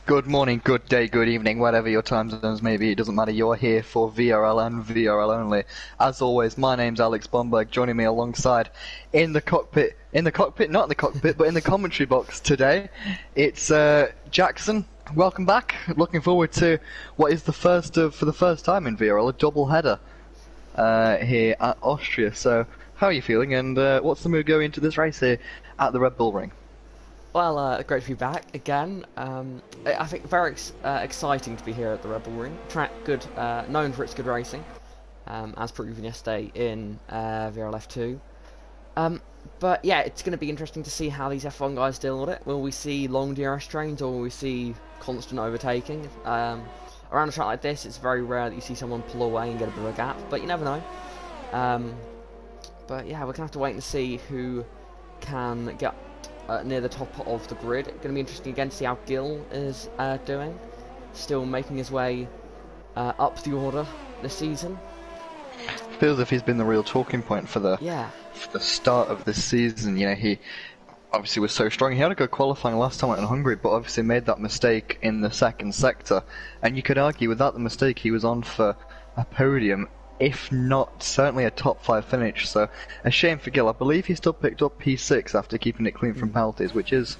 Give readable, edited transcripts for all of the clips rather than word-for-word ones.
Good morning, good day, good evening, whatever your time zones may be, it doesn't matter, you're here for VRL and VRL only. As always, my name's Alex Bomberg, joining me alongside in the cockpit, not in the cockpit, but in the commentary box today, it's Jackson. Welcome back, looking forward to what is for the first time in VRL, a double header here at Austria. So, how are you feeling, and what's the mood going into this race here at the Red Bull Ring? Well, great to be back again. I think very exciting to be here at the Red Bull Ring. Track good, known for its good racing, as proven yesterday in VRL F2. But yeah, it's going to be interesting to see how these F1 guys deal with it. Will we see long DRS trains, or will we see constant overtaking? Around a track like this, it's very rare that you see someone pull away and get a bit of a gap, but you never know. But yeah, we're going to have to wait and see who can get near the top of the grid. It's going to be interesting again to see how Gil is doing. Still making his way up the order this season. Feels as if he's been the real talking point for the start of this season. You know, he obviously was so strong. He had a good qualifying last time out in Hungary, but obviously made that mistake in the second sector. And you could argue without the mistake, he was on for a podium, if not certainly a top 5 finish. So a shame for Gil. I believe he still picked up P6 after keeping it clean from penalties, which is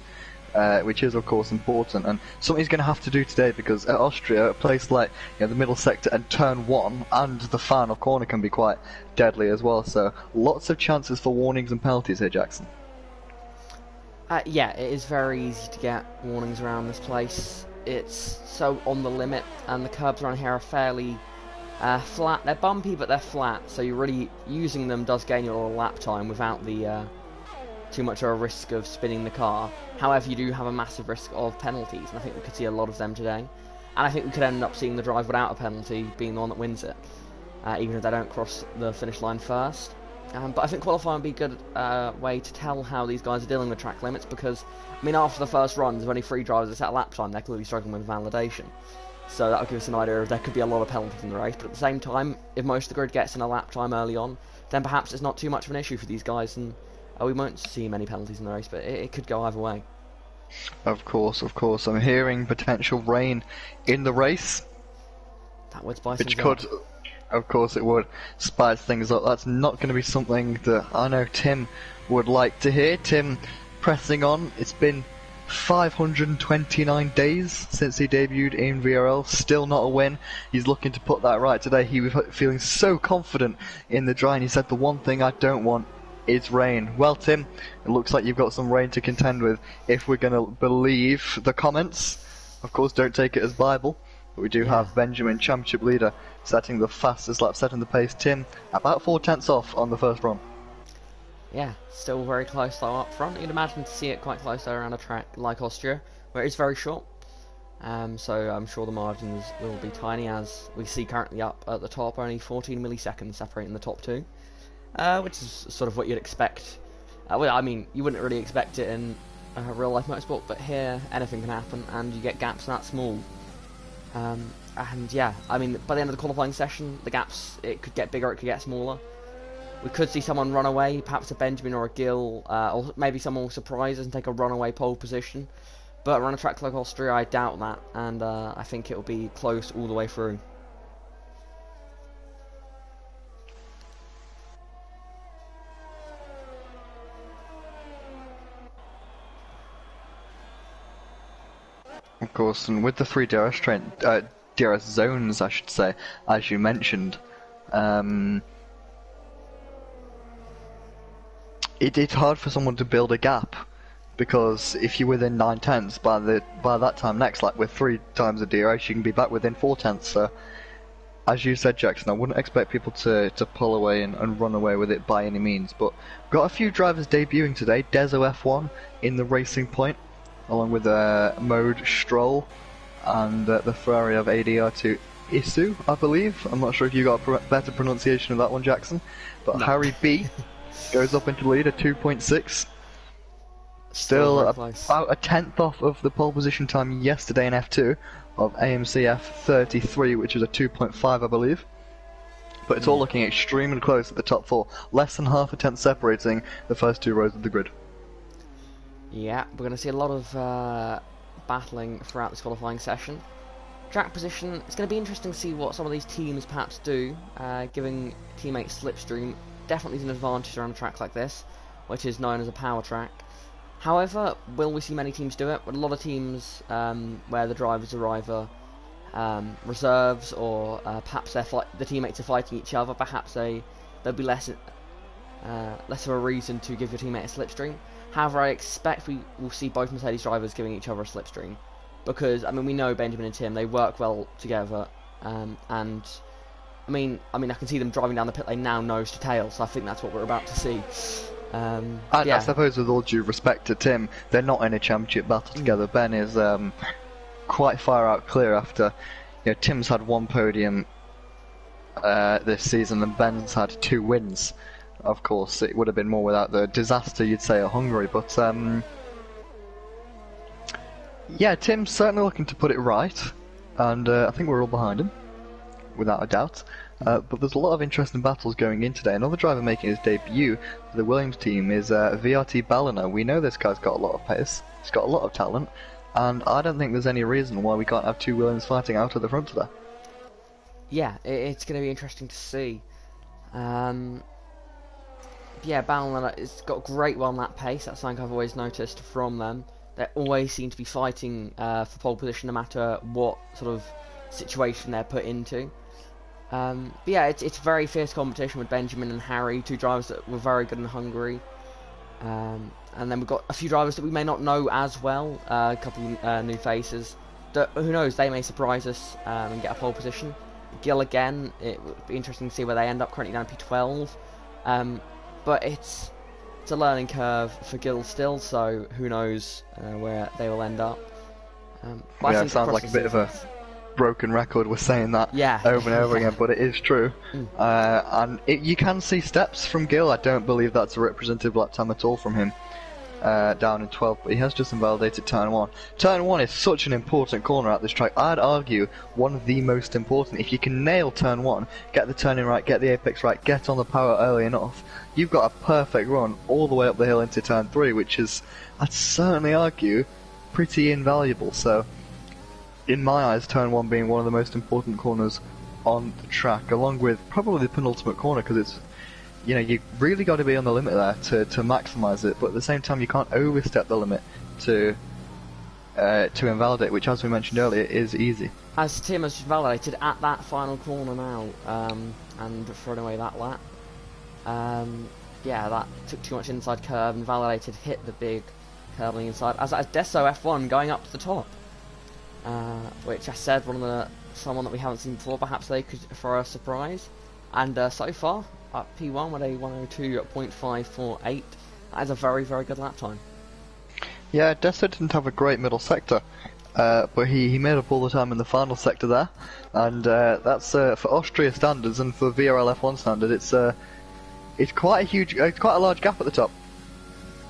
of course important, and something he's going to have to do today, because at Austria, a place like the middle sector and turn 1 and the final corner can be quite deadly as well. So lots of chances for warnings and penalties here, Jackson. Yeah, it is very easy to get warnings around this place. It's so on the limit, and the curbs around here are fairly flat. They're bumpy, but they're flat, so you're really using them does gain you a lot of lap time without the too much of a risk of spinning the car. However, you do have a massive risk of penalties, and I think we could see a lot of them today. And I think we could end up seeing the drive without a penalty being the one that wins it, even if they don't cross the finish line first. But I think qualifying would be a good way to tell how these guys are dealing with track limits, because, I mean, after the first run, there's only 3 drivers that set a lap time. They're clearly struggling with validation. So that will give us an idea of there could be a lot of penalties in the race, but at the same time, if most of the grid gets in a lap time early on, then perhaps it's not too much of an issue for these guys, and we won't see many penalties in the race, but it could go either way. Of course. I'm hearing potential rain in the race. That would spice things up. Which could, of course it would, spice things up. That's not going to be something that I know Tim would like to hear. Tim pressing on. It's been 529 days since he debuted in VRL, still not a win. He's looking to put that right today. He was feeling so confident in the dry, and he said, the one thing I don't want is rain. Well, Tim, it looks like you've got some rain to contend with, if we're going to believe the comments. Of course, don't take it as Bible, but we do have Benjamin, championship leader, setting the fastest lap, setting the pace. Tim, about 4/10 off on the first run. Yeah, still very close though up front. You'd imagine to see it quite close though around a track like Austria, where it's very short. So I'm sure the margins will be tiny, as we see currently up at the top, only 14 milliseconds separating the top 2. Which is sort of what you'd expect. Well, I mean, you wouldn't really expect it in real life motorsport, but here anything can happen, and you get gaps that small. And yeah, I mean, by the end of the qualifying session, the gaps, it could get bigger, it could get smaller. We could see someone run away, perhaps a Benjamin or a Gil, or maybe someone will surprise us and take a runaway pole position. But around a track like Austria, I doubt that, and I think it will be close all the way through. Of course, and with the 3 DRS zones, I should say, as you mentioned, it's hard for someone to build a gap, because if you're within 9/10 by that time next, like with 3 times the DRS, you can be back within 4/10. So, as you said, Jackson, I wouldn't expect people to pull away and run away with it by any means. But we've got a few drivers debuting today. Dezo F1 in the Racing Point, along with Mode Stroll and the Ferrari of ADR2 Isu, I believe. I'm not sure if you got a better pronunciation of that one, Jackson. But no. Harry B goes up into the lead at 2.6. Still about a 10th off of the pole position time yesterday in F2 of AMCF 33, which is a 2.5, I believe. But it's all looking extremely close at the top 4. Less than half a tenth separating the first 2 rows of the grid. Yeah, we're going to see a lot of battling throughout this qualifying session. Track position, it's going to be interesting to see what some of these teams perhaps do, giving teammates slipstream definitely is an advantage around a track like this, which is known as a power track. However, will we see many teams do it? But a lot of teams where the drivers are either reserves or perhaps the teammates are fighting each other, perhaps there'll be less of a reason to give your teammate a slipstream. However, I expect we will see both Mercedes drivers giving each other a slipstream, because I mean we know Benjamin and Tim, they work well together, and I mean I can see them driving down the pit lane now nose to tail, so I think that's what we're about to see. And yeah. I suppose with all due respect to Tim, they're not in a championship battle together. Ben is quite far out clear after, Tim's had one podium this season and Ben's had 2 wins. Of course, it would have been more without the disaster, you'd say, at Hungary, but yeah, Tim's certainly looking to put it right, and I think we're all behind him, without a doubt. But there's a lot of interesting battles going in today. Another driver making his debut for the Williams team is VRT Ballina. We know this guy's got a lot of pace, he's got a lot of talent, and I don't think there's any reason why we can't have 2 Williams fighting out at the front today. Yeah, it's going to be interesting to see. Yeah, Ballina has got great one-lap pace. That's something I've always noticed from them. They always seem to be fighting for pole position no matter what sort of situation they're put into. But yeah, it's very fierce competition with Benjamin and Harry, 2 drivers that were very good in Hungary. And then we've got a few drivers that we may not know as well, a couple of new faces. That, who knows, they may surprise us and get a pole position. Gill again, it would be interesting to see where they end up, currently down P12. But it's a learning curve for Gill still, so who knows where they will end up. Yeah, it sounds like a bit of a broken record, we're saying that over and over again, but it is true. And you can see steps from Gill. I don't believe that's a representative lap time at all from him down in 12th, but he has just invalidated turn 1. Turn 1 is such an important corner at this track. I'd argue one of the most important. If you can nail turn 1, get the turning right, get the apex right, get on the power early enough, you've got a perfect run all the way up the hill into turn 3, which is, I'd certainly argue, pretty invaluable. So in my eyes, turn 1 being one of the most important corners on the track, along with probably the penultimate corner, because it's, you really got to be on the limit there to maximise it, but at the same time you can't overstep the limit to invalidate, which, as we mentioned earlier, is easy. As Tim has validated at that final corner now, and throwing away that lap. Yeah, that took too much inside curve and validated, hit the big curve on the inside, as Deso F1 going up to the top. Which I said, someone that we haven't seen before, perhaps they could throw a surprise. And so far, at P1 with a 102.548, that is a very, very good lap time. Yeah, Deso didn't have a great middle sector, but he made up all the time in the final sector there, and that's for Austria standards and for VRL F1 standard, it's quite a large gap at the top.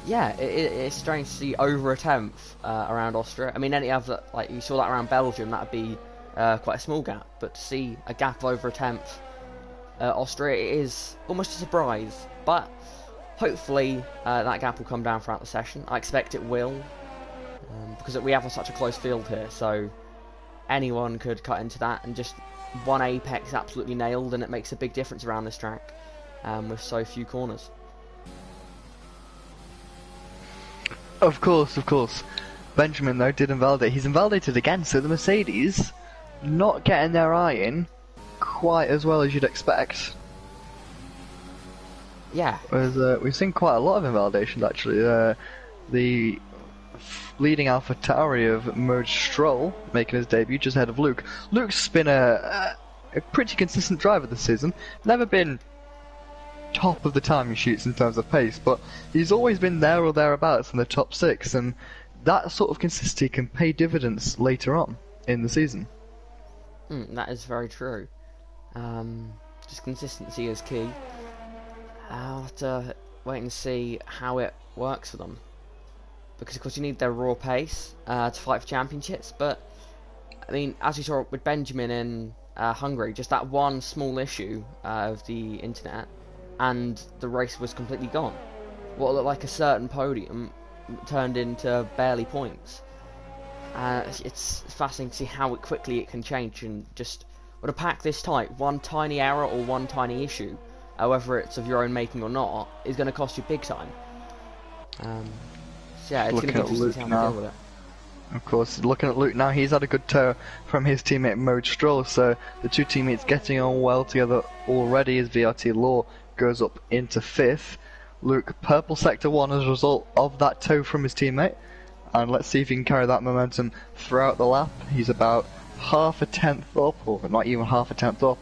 Yeah, it's strange to see over a tenth around Austria. I mean, any other, like you saw that around Belgium, that'd be quite a small gap, but to see a gap of over a tenth Austria is almost a surprise, but hopefully that gap will come down throughout the session. I expect it will, because we have such a close field here, so anyone could cut into that, and just one apex absolutely nailed, and it makes a big difference around this track with so few corners. Of course. Benjamin, though, did invalidate. He's invalidated again, so the Mercedes not getting their eye in quite as well as you'd expect. Yeah. Whereas, we've seen quite a lot of invalidations, actually. The leading AlphaTauri of Merge Stroll making his debut just ahead of Luke. Luke's been a pretty consistent driver this season. Never been top of the time he shoots in terms of pace, but he's always been there or thereabouts in the top 6, and that sort of consistency can pay dividends later on in the season. That is very true. Just consistency is key. I'll have to wait and see how it works for them, because of course you need their raw pace to fight for championships, but I mean, as you saw with Benjamin in Hungary, just that one small issue of the internet, and the race was completely gone. What looked like a certain podium turned into barely points. It's fascinating to see how quickly it can change, and just with a pack this tight, one tiny error or one tiny issue, whether it's of your own making or not, is going to cost you big time. So yeah, it's going to be interesting to see how they deal with it. Of course, looking at Luke now, he's had a good tow from his teammate Mode Stroll, so the two teammates getting on well together already as VRT Law goes up into 5th. Luke, purple sector 1 as a result of that tow from his teammate, and let's see if he can carry that momentum throughout the lap. He's about half a tenth up, or not even half a tenth up,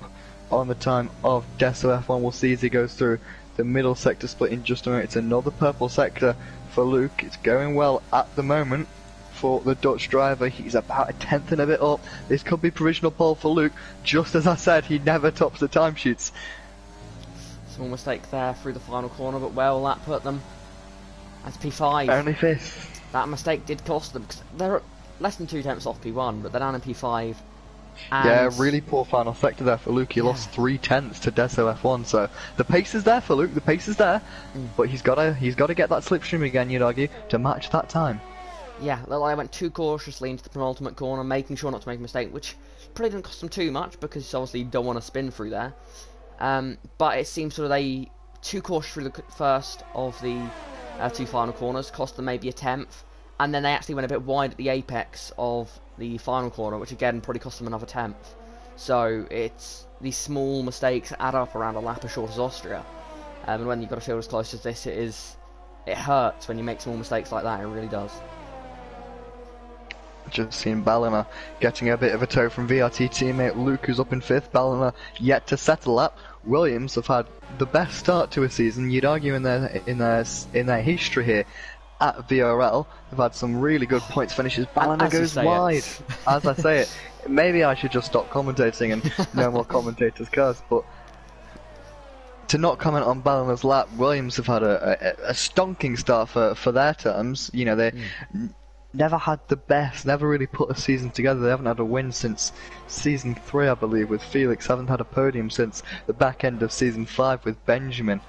on the time of Deso F1. We'll see as he goes through the middle sector split in just a minute. It's another purple sector for Luke. It's going well at the moment for the Dutch driver. He's about a tenth and a bit up. This could be provisional pole for Luke. Just as I said, he never tops the timesheets. Small mistake there through the final corner, but well, that put them as P5. Only 5th. That mistake did cost them, because they're less than 2 tenths off P1, but they're down in P5. And yeah, really poor final sector there for Luke. He lost 3 tenths to Deso F1, so the pace is there for Luke. The pace is there, but he's got to get that slipstream again, you'd argue, to match that time. Yeah, I went too cautiously into the penultimate corner, making sure not to make a mistake, which probably didn't cost them too much because obviously you don't want to spin through there. But it seems sort of they too cautious through the first of the 2 final corners, cost them maybe a tenth, and then they actually went a bit wide at the apex of the final corner, which again probably cost them another tenth. So it's these small mistakes add up around a lap as short as Austria, and when you've got a field as close as this, it hurts when you make small mistakes like that. It really does. Just seen Ballina getting a bit of a tow from VRT teammate Luke, who's up in 5th. Ballina yet to settle lap. Williams have had the best start to a season, you'd argue, in their history here at VRL. They've had some really good points finishes. Ballina goes wide. As I say it, maybe I should just stop commentating and no more commentators' cars, but to not comment on Ballina's lap, Williams have had a stonking start for their terms. You know, they never had the best, never really put a season together. They haven't had a win since season 3, I believe, with Felix. Haven't had a podium since the back end of season 5 with Benjamin.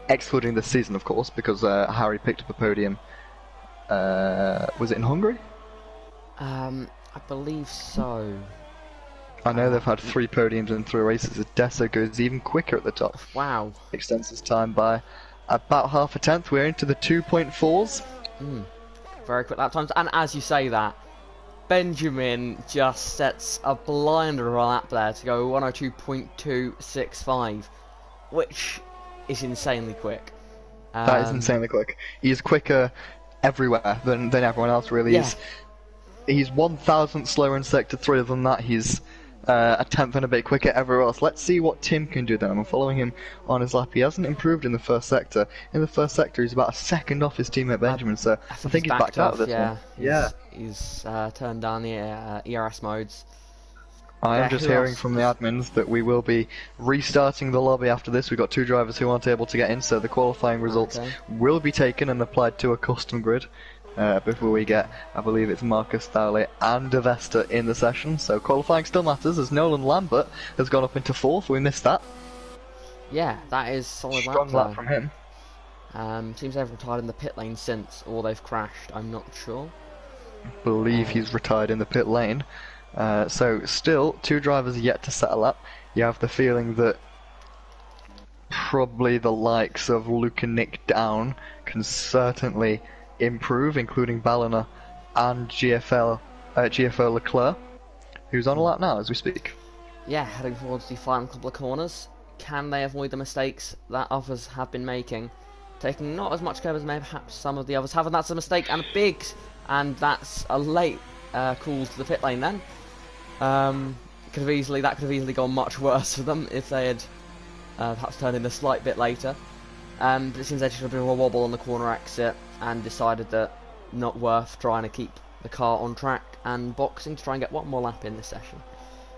Excluding this season, of course, because Harry picked up a podium. Was it in Hungary? I believe so. I know they've had 3 podiums in 3 races. Deso goes even quicker at the top. Wow. Extends his time by about half a tenth. We're into the 2.4s. Very quick lap times, and as you say that, Benjamin just sets a blinder lap there to go 102.265, which is insanely quick. That is insanely quick. He's quicker everywhere than everyone else really is. He's 1,000th slower in sector 3. Other than that, he's a tenth and a bit quicker everywhere else. Let's see what Tim can do then. I'm following him on his lap. He hasn't improved in the first sector. In the first sector, he's about a second off his teammate Benjamin, so I think he's backed out of this one. He's turned down the ERS modes. I am just hearing from the admins that we will be restarting the lobby after this. We've got 2 drivers who aren't able to get in, so the qualifying results will be taken and applied to a custom grid. Before we get, I believe it's Marcus Thowley and Devesta in the session, so qualifying still matters as Nolan Lambert has gone up into 4th. We missed that. Yeah, that is solid. Strong lap from him. Seems they've retired in the pit lane since, or they've crashed. I'm not sure. I believe he's retired in the pit lane. So still 2 drivers yet to settle up. You have the feeling that probably the likes of Luke and Nick Down can certainly improve, including Ballina and GFO Leclerc, who's on a lap now as we speak. Yeah, heading towards the final couple of corners. Can they avoid the mistakes that others have been making? Taking not as much care as maybe perhaps some of the others have, and that's a mistake and that's a late call to the pit lane then. That could have easily gone much worse for them if they had perhaps turned in a slight bit later. But it seems they just had a bit of a wobble on the corner exit and decided that not worth trying to keep the car on track and boxing to try and get one more lap in this session.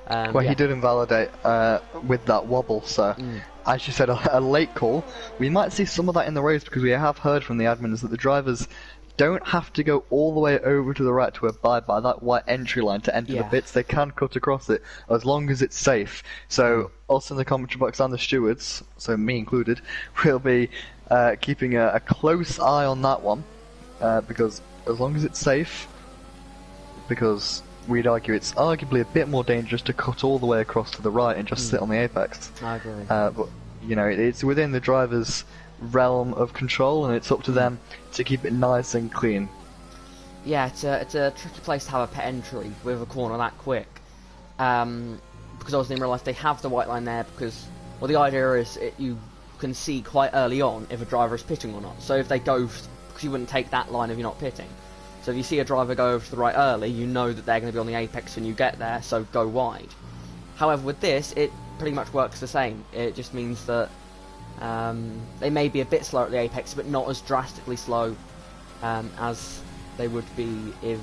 He did invalidate with that wobble, so as you said, a late call. We might see some of that in the race because we have heard from the admins that the drivers don't have to go all the way over to the right to abide by that white entry line to enter the pits. They can cut across it as long as it's safe. So us in the commentary box and the stewards, so me included, will be keeping a close eye on that one because as long as it's safe, because we'd argue it's arguably a bit more dangerous to cut all the way across to the right and just sit on the apex. I agree. But you know, it's within the driver's realm of control, and it's up to them to keep it nice and clean. Yeah, it's a tricky place to have a pit entry with a corner that quick. Because obviously in real life they have the white line there because, well, the idea is you can see quite early on if a driver is pitting or not. So if they go, because you wouldn't take that line if you're not pitting. So if you see a driver go over to the right early, you know that they're going to be on the apex when you get there, so go wide. However, with this, it pretty much works the same. It just means that they may be a bit slower at the apex, but not as drastically slow as they would be if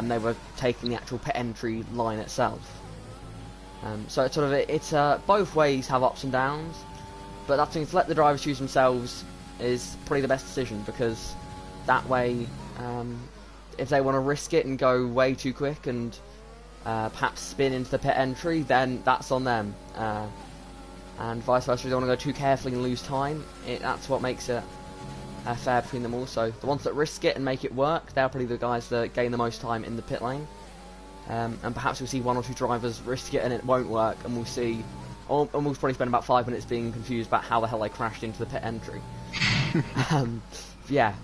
they were taking the actual pit entry line itself. So it's sort of it's both ways have ups and downs, but that means to let the drivers choose themselves is probably the best decision, because that way, if they want to risk it and go way too quick and perhaps spin into the pit entry, then that's on them. And vice versa, if they want to go too carefully and lose time, that's what makes it fair between them also. The ones that risk it and make it work, they're probably the guys that gain the most time in the pit lane. And perhaps we'll see one or two drivers risk it and it won't work, and we'll see, and we'll probably spend about 5 minutes being confused about how the hell they crashed into the pit entry. Yeah.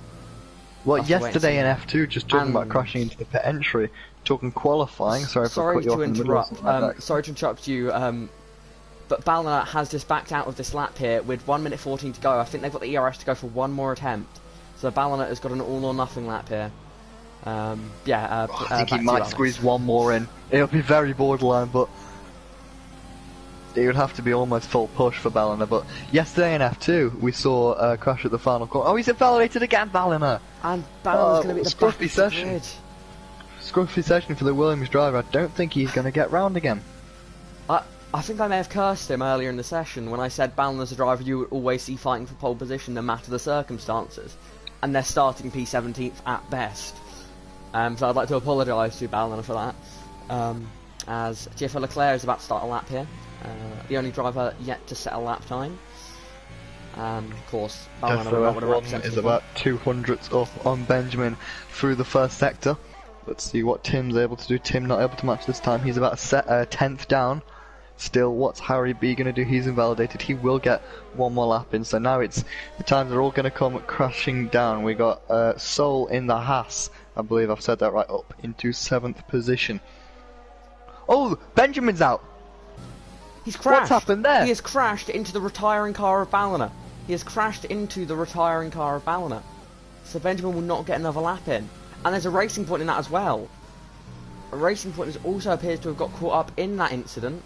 Well, yesterday in F2, just talking about crashing into the pit entry, talking qualifying, sorry if I cut you off in the middle. Sorry to interrupt you, but Ballina has just backed out of this lap here with 1 minute 14 to go. I think they've got the ERS to go for one more attempt. So Ballina has got an all or nothing lap here. I think he might squeeze one more in. It'll be very borderline, but it would have to be almost full push for Ballina. But yesterday in F2, we saw a crash at the final corner. Oh, he's invalidated again, Ballina! And Ballina's going to be the scruffy session. Scruffy session for the Williams driver. I don't think he's going to get round again. I think I may have cursed him earlier in the session when I said Ballina's a driver you would always see fighting for pole position no matter the circumstances. And they're starting P17th at best. So I'd like to apologise to Ballina for that. As Tiafoe Leclerc is about to start a lap here. The only driver yet to set a lap time. Of course, Ballina is about 200ths up on Benjamin through the first sector. Let's see what Tim's able to do. Tim not able to match this time. He's about 10th down. Still, what's Harry B going to do? He's invalidated. He will get one more lap in. So now it's the times are all going to come crashing down. We got Sol in the Haas. I believe I've said that right, up into 7th position. Oh, Benjamin's out. He's crashed. What's happened there? He has crashed into the retiring car of Ballina. He has crashed into the retiring car of Ballina. So Benjamin will not get another lap in. And there's a racing point in that as well. A racing point also appears to have got caught up in that incident.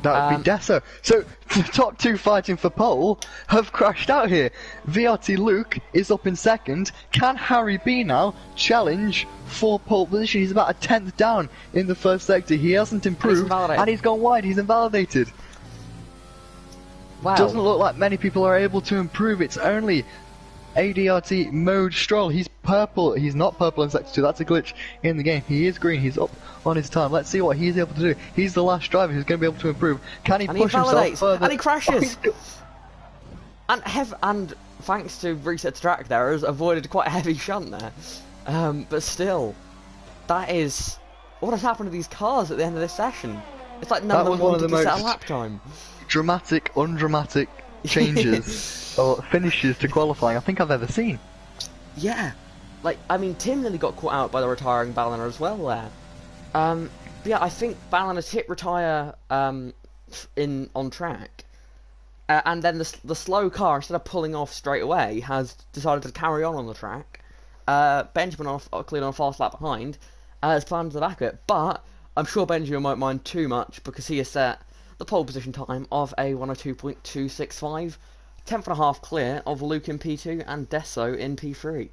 That would be Desso. So, the top two fighting for pole have crashed out here. VRT Luke is up in 2nd. Can Harry B now challenge for pole position? He's about a 10th down in the first sector. He hasn't improved, and he's gone wide. He's invalidated. Wow. Doesn't look like many people are able to improve. It's only ADRT Mode Stroll. He's purple. He's not purple in sector 2. That's a glitch in the game. He is green. He's up on his time. Let's see what he's able to do. He's the last driver who's going to be able to improve. Can he push himself further? And he crashes. And thanks to reset to track there, has avoided quite a heavy shunt there. But still, that is what has happened to these cars at the end of this session. It's like none of them wanted to set a lap time. Dramatic, undramatic changes or finishes to qualifying I think I've ever seen. Yeah, like I mean, Tim nearly got caught out by the retiring Ballina as well there. But yeah, I think Ballina's hit retire on track, and then the slow car, instead of pulling off straight away, has decided to carry on the track. Benjamin cleared on a fast lap behind, has planned to the back of it, but I'm sure Benjamin won't mind too much because he has set the pole position time of a 102.265, 10th and a half clear of Luke in P2 and Desso in P3.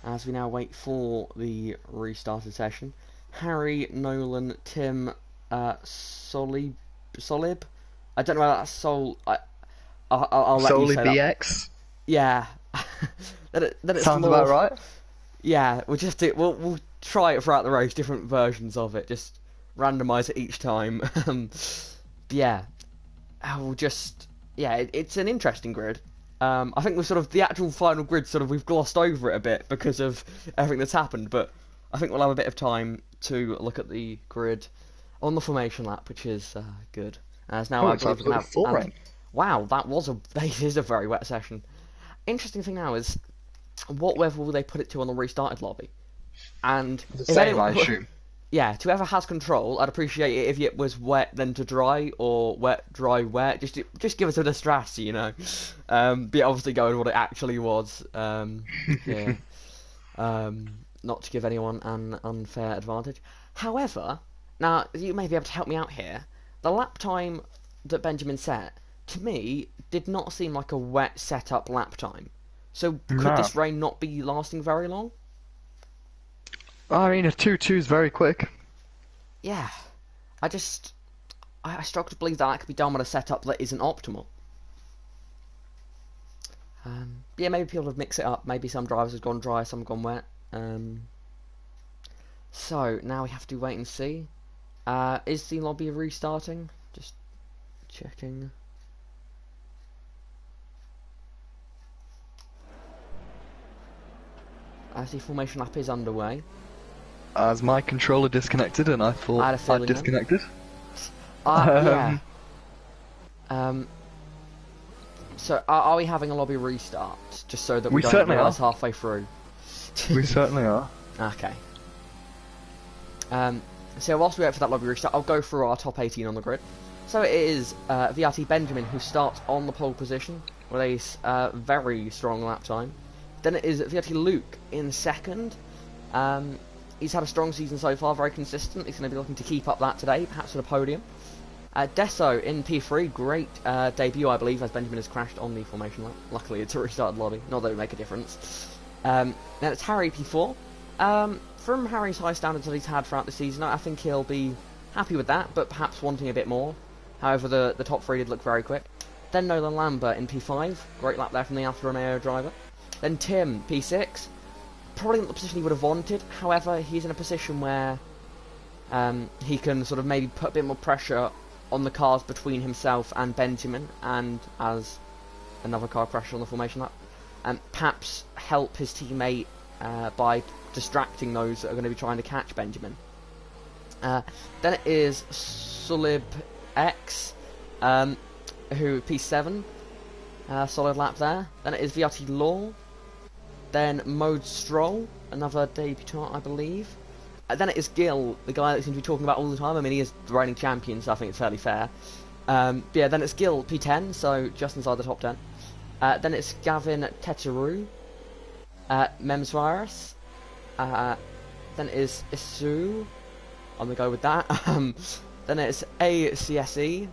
As we now wait for the restarted session, Harry, Nolan, Tim, Solib. I don't know whether that's I'll let you say BX? That. Yeah. that it's sounds about right. Yeah, we'll try it throughout the race, different versions of it, just randomise it each time. Yeah, it's an interesting grid. I think we've sort of the actual final grid we've glossed over it a bit because of everything that's happened, but I think we'll have a bit of time to look at the grid on the formation lap, which is good. As now Oh, I it's believe we can absolutely have. full And, rain. wow, that is a very wet session. Interesting thing now is what weather will they put it to on the restarted lobby? And The if same, I anyone, assume. yeah, to whoever has control, I'd appreciate it if it was wet then to dry or wet, dry, wet. Just give us a bit of strategy, you know. But yeah, obviously go with what it actually was here. Not to give anyone an unfair advantage. However, now you may be able to help me out here. The lap time that Benjamin set, to me, did not seem like a wet setup lap time. So could No. this rain not be lasting very long? I mean, a 2-2 is very quick. Yeah, I struggle to believe that could be done with a setup that isn't optimal. Yeah, maybe people have mixed it up. Maybe some drivers have gone dry, some have gone wet. So now we have to wait and see. Is the lobby restarting? Just checking. As the formation lap is underway. As my controller disconnected, and I I had a thought I'd feeling then. disconnected. Yeah. So are we having a lobby restart? Just so that we don't certainly realise are. halfway through. We certainly are. Okay. So whilst we wait for that lobby restart, I'll go through our top 18 on the grid. So it is VRT Benjamin who starts on the pole position with a very strong lap time. Then it is VRT Luke in second. He's had a strong season so far, very consistent. He's going to be looking to keep up that today, perhaps with a podium. Deso in P3, great debut, I believe, as Benjamin has crashed on the formation lap. Luckily, it's a restarted lobby, not that it would make a difference. Then it's Harry P4. From Harry's high standards that he's had throughout the season, I think he'll be happy with that, but perhaps wanting a bit more. However, the top three did look very quick. Then Nolan Lambert in P5, great lap there from the Alfa Romeo driver. Then Tim, P6, probably not the position he would have wanted, however, he's in a position where he can sort of maybe put a bit more pressure on the cars between himself and Benjamin, and as another car crashes on the formation lap, and perhaps help his teammate by distracting those that are going to be trying to catch Benjamin. Then it is Sulib X, who P7, solid lap there. Then it is VRT Law. Then Mode Stroll, another debutant, I believe. Then it is Gil, the guy that seems to be talking about all the time. I mean, he is the reigning champion, so I think it's fairly fair. Yeah, then it's Gil, P10, so just inside the top 10. Then it's Gavin Teteru, Memsvirus. Then it is Isu. I'm going to go with that. Then it's ACSE.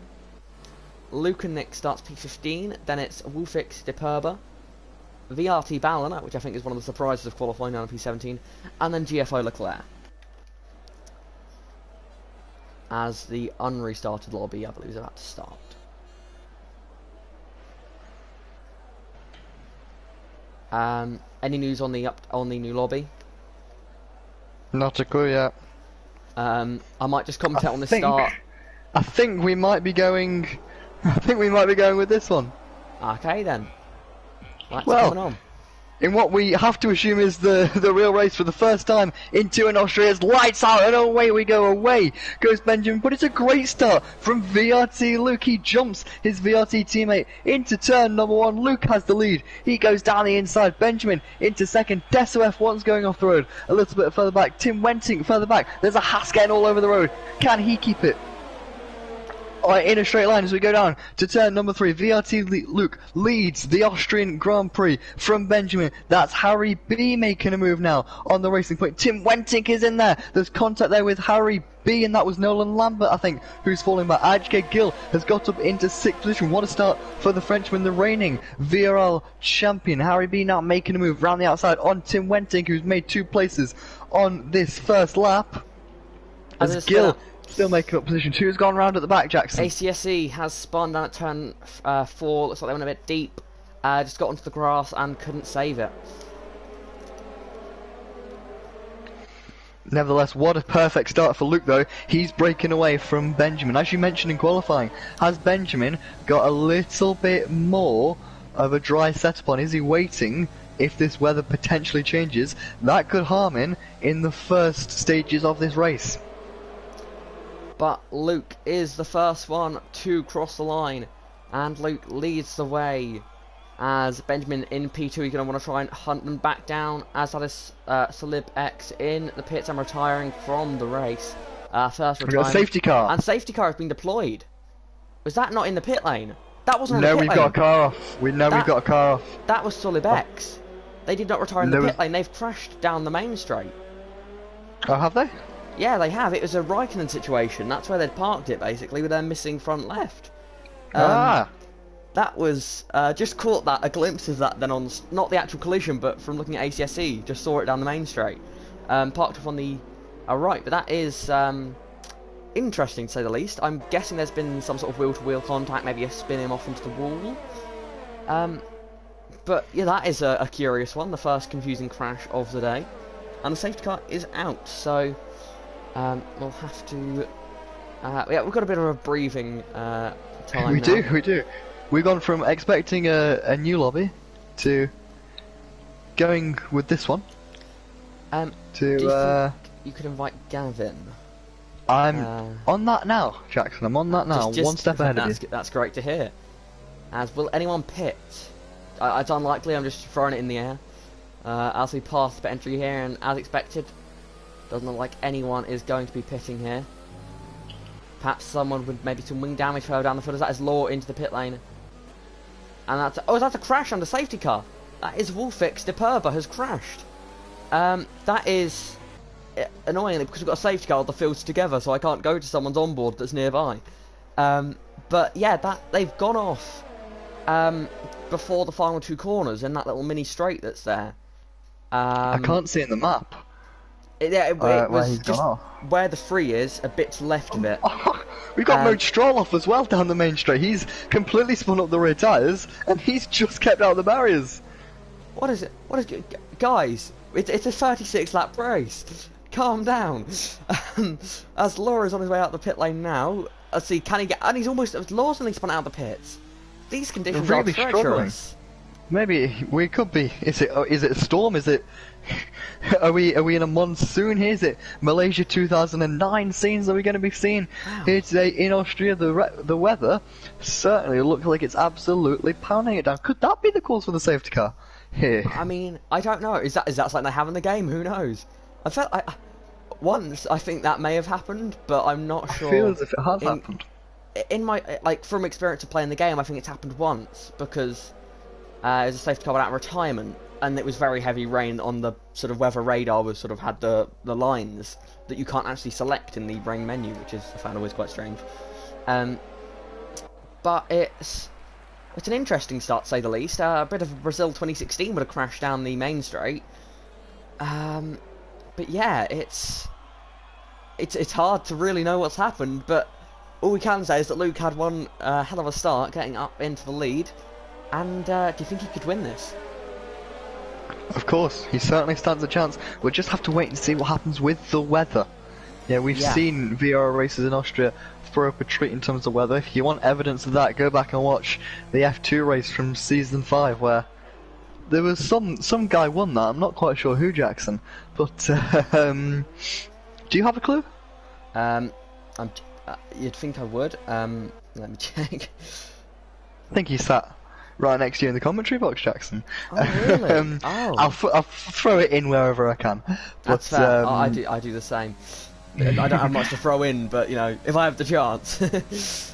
Luke and Nick starts P15. Then it's Wolfix Deperba. VRT Ballon, which I think is one of the surprises of qualifying down on P17. And then GFO Leclerc. As the unrestarted lobby, I believe, is about to start. Any news on the new lobby? Not a clue yet. I might just commentate on the start. I think we might be going. I think we might be going with this one. Okay then. That's Well, coming on. In what we have to assume is the real race for the first time into an Austria's lights out, and away we go, away goes Benjamin, but it's a great start from VRT Luke. He jumps his VRT teammate into turn number 1. Luke has the lead. He goes down the inside. Benjamin into second. Deso F1's going off the road a little bit further back. Tim Wenting further back. There's a Haas getting all over the road. Can he keep it? In a straight line as we go down to turn number 3. VRT Luke leads the Austrian Grand Prix from Benjamin. That's Harry B making a move now on the racing point. Tim Wenting is in there. There's contact there with Harry B, and that was Nolan Lambert, I think, who's falling back. HK Gill has got up into 6th position. What a start for the Frenchman, the reigning VRL champion. Harry B now making a move round the outside on Tim Wenting, who's made 2 places on this first lap. As Gill still making up position. 2 has gone round at the back, Jackson. ACSE has spun down at turn 4. Looks like they went a bit deep. Just got onto the grass and couldn't save it. Nevertheless, what a perfect start for Luke, though. He's breaking away from Benjamin. As you mentioned in qualifying, has Benjamin got a little bit more of a dry setup on? Is he waiting if this weather potentially changes? That could harm him in the first stages of this race. But Luke is the first one to cross the line, and Luke leads the way as Benjamin in P2. You're going to want to try and hunt them back down, as that is Salib X in the pits and retiring from the race. First We've got a retirement. safety car. And safety car has been deployed. Was that not in the pit lane? That wasn't on No, the pit we've lane. got a car off. We've got a car off. That was Salib X. They did not retire in the pit lane. They've crashed down the main straight. Oh, have they? Yeah, they have. It was a Raikkonen situation. That's where they'd parked it, basically, with their missing front left. That was... just caught that, a glimpse of that then on... Not the actual collision, but from looking at ACSE. Just saw it down the main straight. Parked off on the right. But that is interesting, to say the least. I'm guessing there's been some sort of wheel-to-wheel contact, maybe a spin him off into the wall. But, yeah, that is a curious one. The first confusing crash of the day. And the safety car is out, so... we'll have to... yeah, we've got a bit of a breathing time We now. do. We've gone from expecting a new lobby to going with this one. Do you think you could invite Gavin? I'm on that now, Jackson. I'm on that now. One step ahead of you. That's great to hear. As will anyone pit? It's unlikely. I'm just throwing it in the air. As we pass the entry here, and as expected, doesn't look like anyone is going to be pitting here. Perhaps someone with maybe some wing damage further down the field. That is Law into the pit lane. And that's... Oh, that's a crash on the safety car. That is Wolfix. Deperba has crashed. That is annoying because we've got a safety car, the fields together, so I can't go to someone's onboard that's nearby. But yeah, they've gone off before the final two corners in that little mini straight that's there. I can't see in the map. It was just off. where the free is, a bit to the left of it. We've got Mode Stroll off as well down the main straight. He's completely spun up the rear tyres, and he's just kept out of the barriers. What is it? Guys, it's a 36 lap race. Calm down. As Laura's on his way out the pit lane now. Let's see, can he get... And he's almost... Law's only spun out the pits. These conditions really are treacherous. Maybe we could be. Is it a storm? Is it... Are we in a monsoon here? Is it Malaysia 2009 scenes that we're going to be seeing here today in Austria? The weather certainly looks like it's absolutely pounding it down. Could that be the cause for the safety car here? I mean, I don't know. Is that something they have in the game? Who knows? I felt like once I think that may have happened, but I'm not sure. I feel as if it has happened. In my from experience of playing the game, I think it's happened once because it was a safety car went out in retirement. And it was very heavy rain on the sort of weather radar was sort of had the lines that you can't actually select in the rain menu, which is I found always quite strange. But it's an interesting start to say the least. A bit of Brazil 2016 would have crashed down the main straight. But yeah, it's hard to really know what's happened. But all we can say is that Luke had one hell of a start, getting up into the lead. And do you think he could win this? Of course, he certainly stands a chance. We'll just have to wait and see what happens with the weather. Yeah, we've seen VR races in Austria throw up a treat in terms of weather. If you want evidence of that, go back and watch the F2 race from Season 5 where there was some guy won that. I'm not quite sure who, Jackson. But, do you have a clue? You'd think I would. Let me check. I think he sat right next to you in the commentary box, Jackson. Oh, really? I'll throw it in wherever I can. That's fair. I do the same. I don't have much to throw in, but you know, if I have the chance.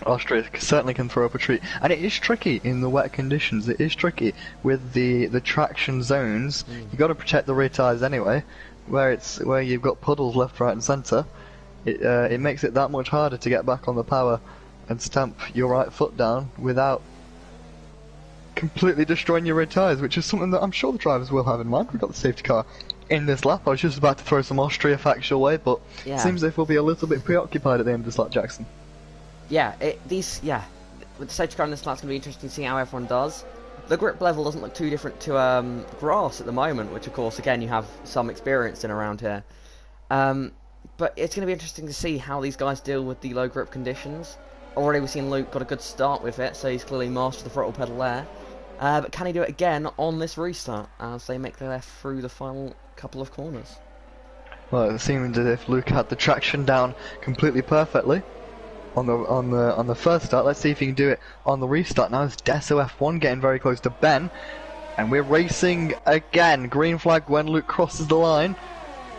Austria certainly can throw up a treat, and it is tricky in the wet conditions. It is tricky with the traction zones. You got to protect the rear tyres anyway, where you've got puddles left, right, and centre. It makes it that much harder to get back on the power and stamp your right foot down without completely destroying your rear tyres, which is something that I'm sure the drivers will have in mind. We've got the safety car in this lap. I was just about to throw some Austria facts your way, but it seems as if we'll be a little bit preoccupied at the end of this lap, Jackson. Yeah, with the safety car in this lap, it's going to be interesting to see how everyone does. The grip level doesn't look too different to grass at the moment, which of course, again, you have some experience in around here. But it's going to be interesting to see how these guys deal with the low grip conditions. Already we've seen Luke got a good start with it, so he's clearly mastered the throttle pedal there. But can he do it again on this restart as they make their way through the final couple of corners? Well, it seemed as if Luke had the traction down completely perfectly on the first start. Let's see if he can do it on the restart now. It's Deso F1 getting very close to Ben, and we're racing again. Green flag when Luke crosses the line.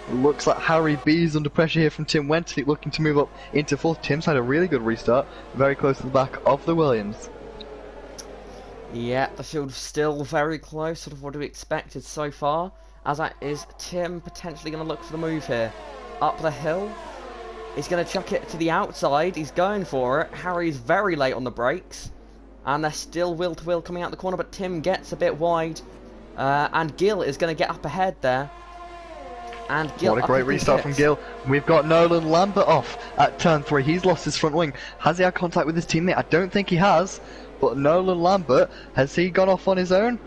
Looks like Harry B's under pressure here from Tim Wenty, looking to move up into fourth. Tim's had a really good restart, very close to the back of the Williams. Yeah, the field's still very close, sort of what we expected so far. As that is Tim potentially going to look for the move here. Up the hill. He's going to chuck it to the outside. He's going for it. Harry's very late on the brakes. And they're still wheel to wheel coming out the corner, but Tim gets a bit wide. And Gil is going to get up ahead there. And Gil, what a great restart from Gil. We've got Nolan Lambert off at turn 3. He's lost his front wing. Has he had contact with his teammate? I don't think he has. But Nolan Lambert, has he gone off on his own?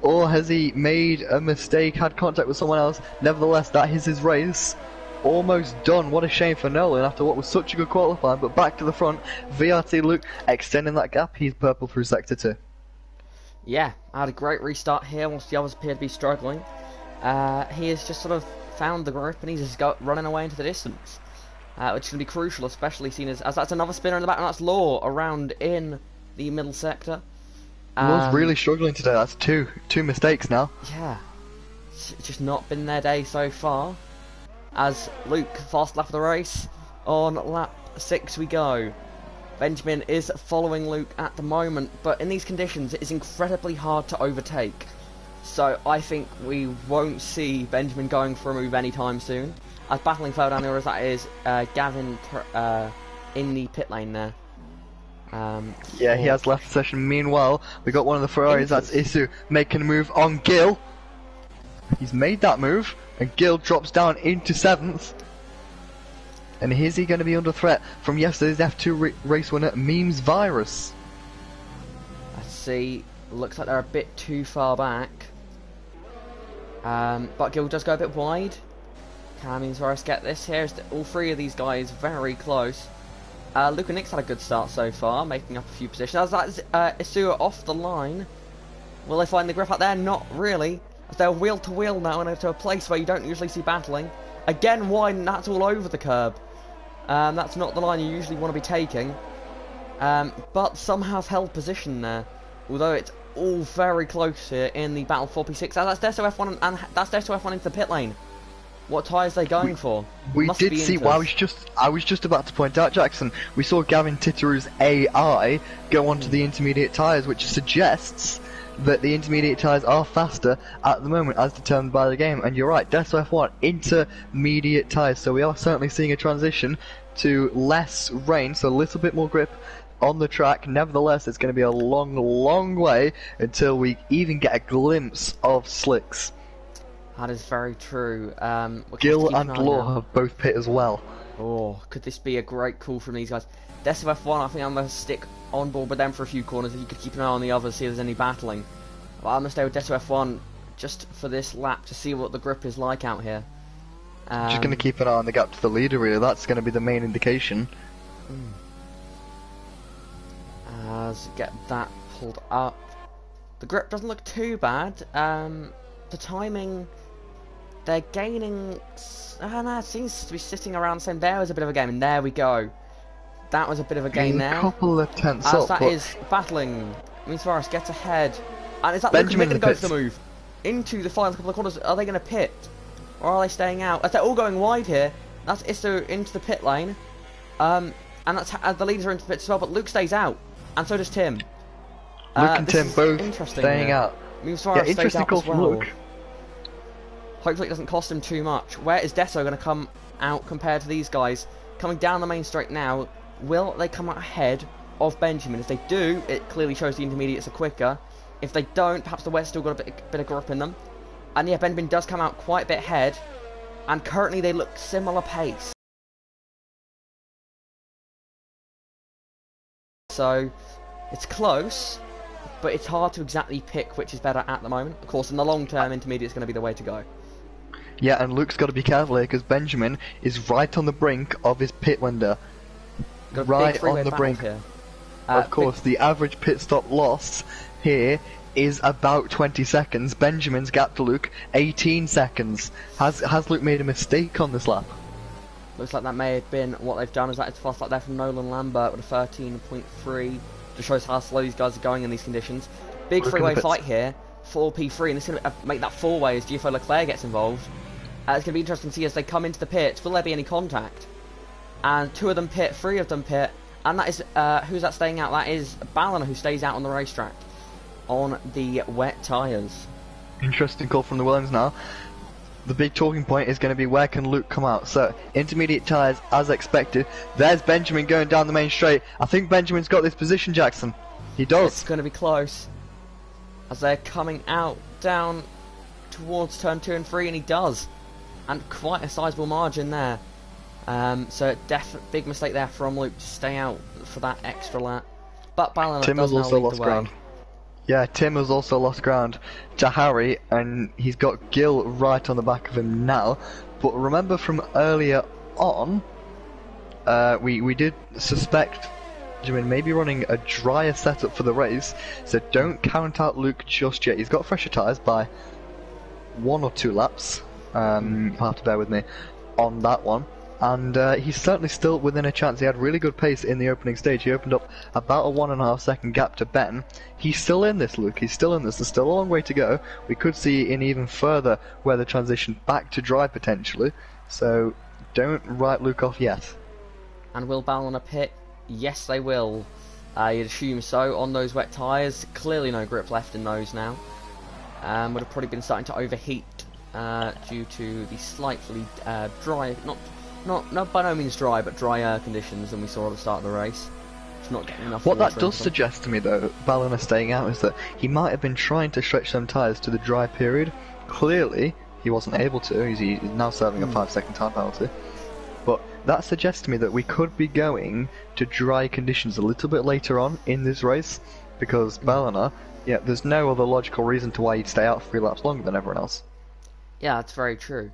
Or has he made a mistake, had contact with someone else? Nevertheless, that is his race. Almost done. What a shame for Nolan after what was such a good qualifying. But back to the front. VRT Luke extending that gap. He's purple through sector 2. Yeah, had a great restart here whilst the others appear to be struggling. He has just sort of found the group and he's just running away into the distance. Which is going to be crucial, especially seen as that's another spinner in the back, and that's Law around in the middle sector. Law's really struggling today. That's two mistakes now. Yeah, it's just not been their day so far. As Luke, fast lap of the race, on lap 6 we go. Benjamin is following Luke at the moment, but in these conditions it is incredibly hard to overtake. So I think we won't see Benjamin going for a move anytime soon. As battling further down the order as that is Gavin in the pit lane there. Yeah, he has left the session. Meanwhile, we got one of the Ferraris, that's Isu, making a move on Gil. He's made that move, and Gil drops down into 7th. And is he going to be under threat from yesterday's F2 race winner, Memes Virus? Let's see, looks like they're a bit too far back. But Gil does go a bit wide. Can Memes Virus get this here? All three of these guys very close. Luke and Nick's had a good start so far, making up a few positions. As that's Isua off the line. Will they find the grip out there? Not really. As they're wheel to wheel now and into a place where you don't usually see battling. Again wide, and that's all over the curb. That's not the line you usually want to be taking. But some have held position there. Although it's all very close here in the battle for P6. That's Deso F1 and that's Deso F1 into the pit lane. What tyres are they going for? We did see. Well, I was just about to point out, Jackson. We saw Gavin Titteru's AI go onto the intermediate tyres, which suggests that the intermediate tyres are faster at the moment, as determined by the game. And you're right, Deso F1 intermediate tyres. So we are certainly seeing a transition to less rain, so a little bit more grip on the track. Nevertheless, it's going to be a long, long way until we even get a glimpse of slicks. That is very true. Gil and Law have both pit as well. Oh, could this be a great call from these guys? Deso F1, I think I'm going to stick on board with them for a few corners. If you could keep an eye on the others, see if there's any battling. But I'm going to stay with Deso F1 just for this lap to see what the grip is like out here. Just going to keep an eye on the gap to the leader, really. That's going to be the main indication. As get that pulled up. The grip doesn't look too bad. The timing, they're gaining. No, it seems to be sitting around the same. There was a bit of a game, and there we go. That was a bit of a gain there. A couple of tenths as up. That is battling. Means Forrest gets ahead. And is that Benjamin going to go for the move? Into the final couple of corners. Are they going to pit? Or are they staying out? As they're all going wide here. That's Isto into the pit lane. And that's the leaders are into the pit as well, but Luke stays out. And so does Tim. Luke and Tim both staying out. Yeah, interesting call from Luke. Hopefully it doesn't cost him too much. Where is Deso going to come out compared to these guys? Coming down the main straight now, will they come out ahead of Benjamin? If they do, it clearly shows the intermediates are quicker. If they don't, perhaps the wet's still got a bit of grip in them. And yeah, Benjamin does come out quite a bit ahead. And currently they look similar pace. So, it's close, but it's hard to exactly pick which is better at the moment. Of course, in the long term, intermediate is going to be the way to go. Yeah, and Luke's got to be careful here because Benjamin is right on the brink of his pit window. Right on the brink. Here. Of course, the average pit stop loss here is about 20 seconds. Benjamin's gap to Luke, 18 seconds. Has Luke made a mistake on this lap? Looks like that may have been what they've done. Is that it's fast like there from Nolan Lambert with a 13.3. Just shows how slow these guys are going in these conditions. Big three-way fight here. 4P3, and this is going to make that four-way as Gio Leclerc gets involved. It's going to be interesting to see as they come into the pits, will there be any contact? And 2 of them pit, 3 of them pit, and that is, who's that staying out? That is Ballina, who stays out on the racetrack on the wet tyres. Interesting call from the Williams now. The big talking point is going to be where can Luke come out. So, intermediate tyres as expected. There's Benjamin going down the main straight. I think Benjamin's got this position, Jackson. He does. It's going to be close as they're coming out down towards turn 2 and 3, and he does. And quite a sizable margin there. So big mistake there from Luke to stay out for that extra lap. But Ballina Tim does has also now lead lost the way. ground. Yeah, Tim has also lost ground to Harry, and he's got Gil right on the back of him now. But remember from earlier on, we did suspect Benjamin may be running a drier setup for the race, so don't count out Luke just yet. He's got fresher tyres by 1 or 2 laps. You'll have to bear with me on that one. And he's certainly still within a chance. He had really good pace in the opening stage. He opened up about a 1.5 second gap to Ben. He's still in this, Luke. He's still in this. There's still a long way to go. We could see in even further where the transition back to dry potentially. So don't write Luke off yet. And will Ballina pit? Yes, they will. You'd assume so on those wet tyres. Clearly no grip left in those now. Would have probably been starting to overheat due to the slightly dry, not by no means dry, but drier conditions than we saw at the start of the race. It's not getting enough What water that does into them. suggest to me, though, Ballina staying out, is that he might have been trying to stretch them tyres to the dry period. Clearly, he wasn't able to. He's now serving a 5-second time penalty. But that suggests to me that we could be going to dry conditions a little bit later on in this race, because Ballina, yeah, there's no other logical reason to why he'd stay out 3 laps longer than everyone else. Yeah, that's very true.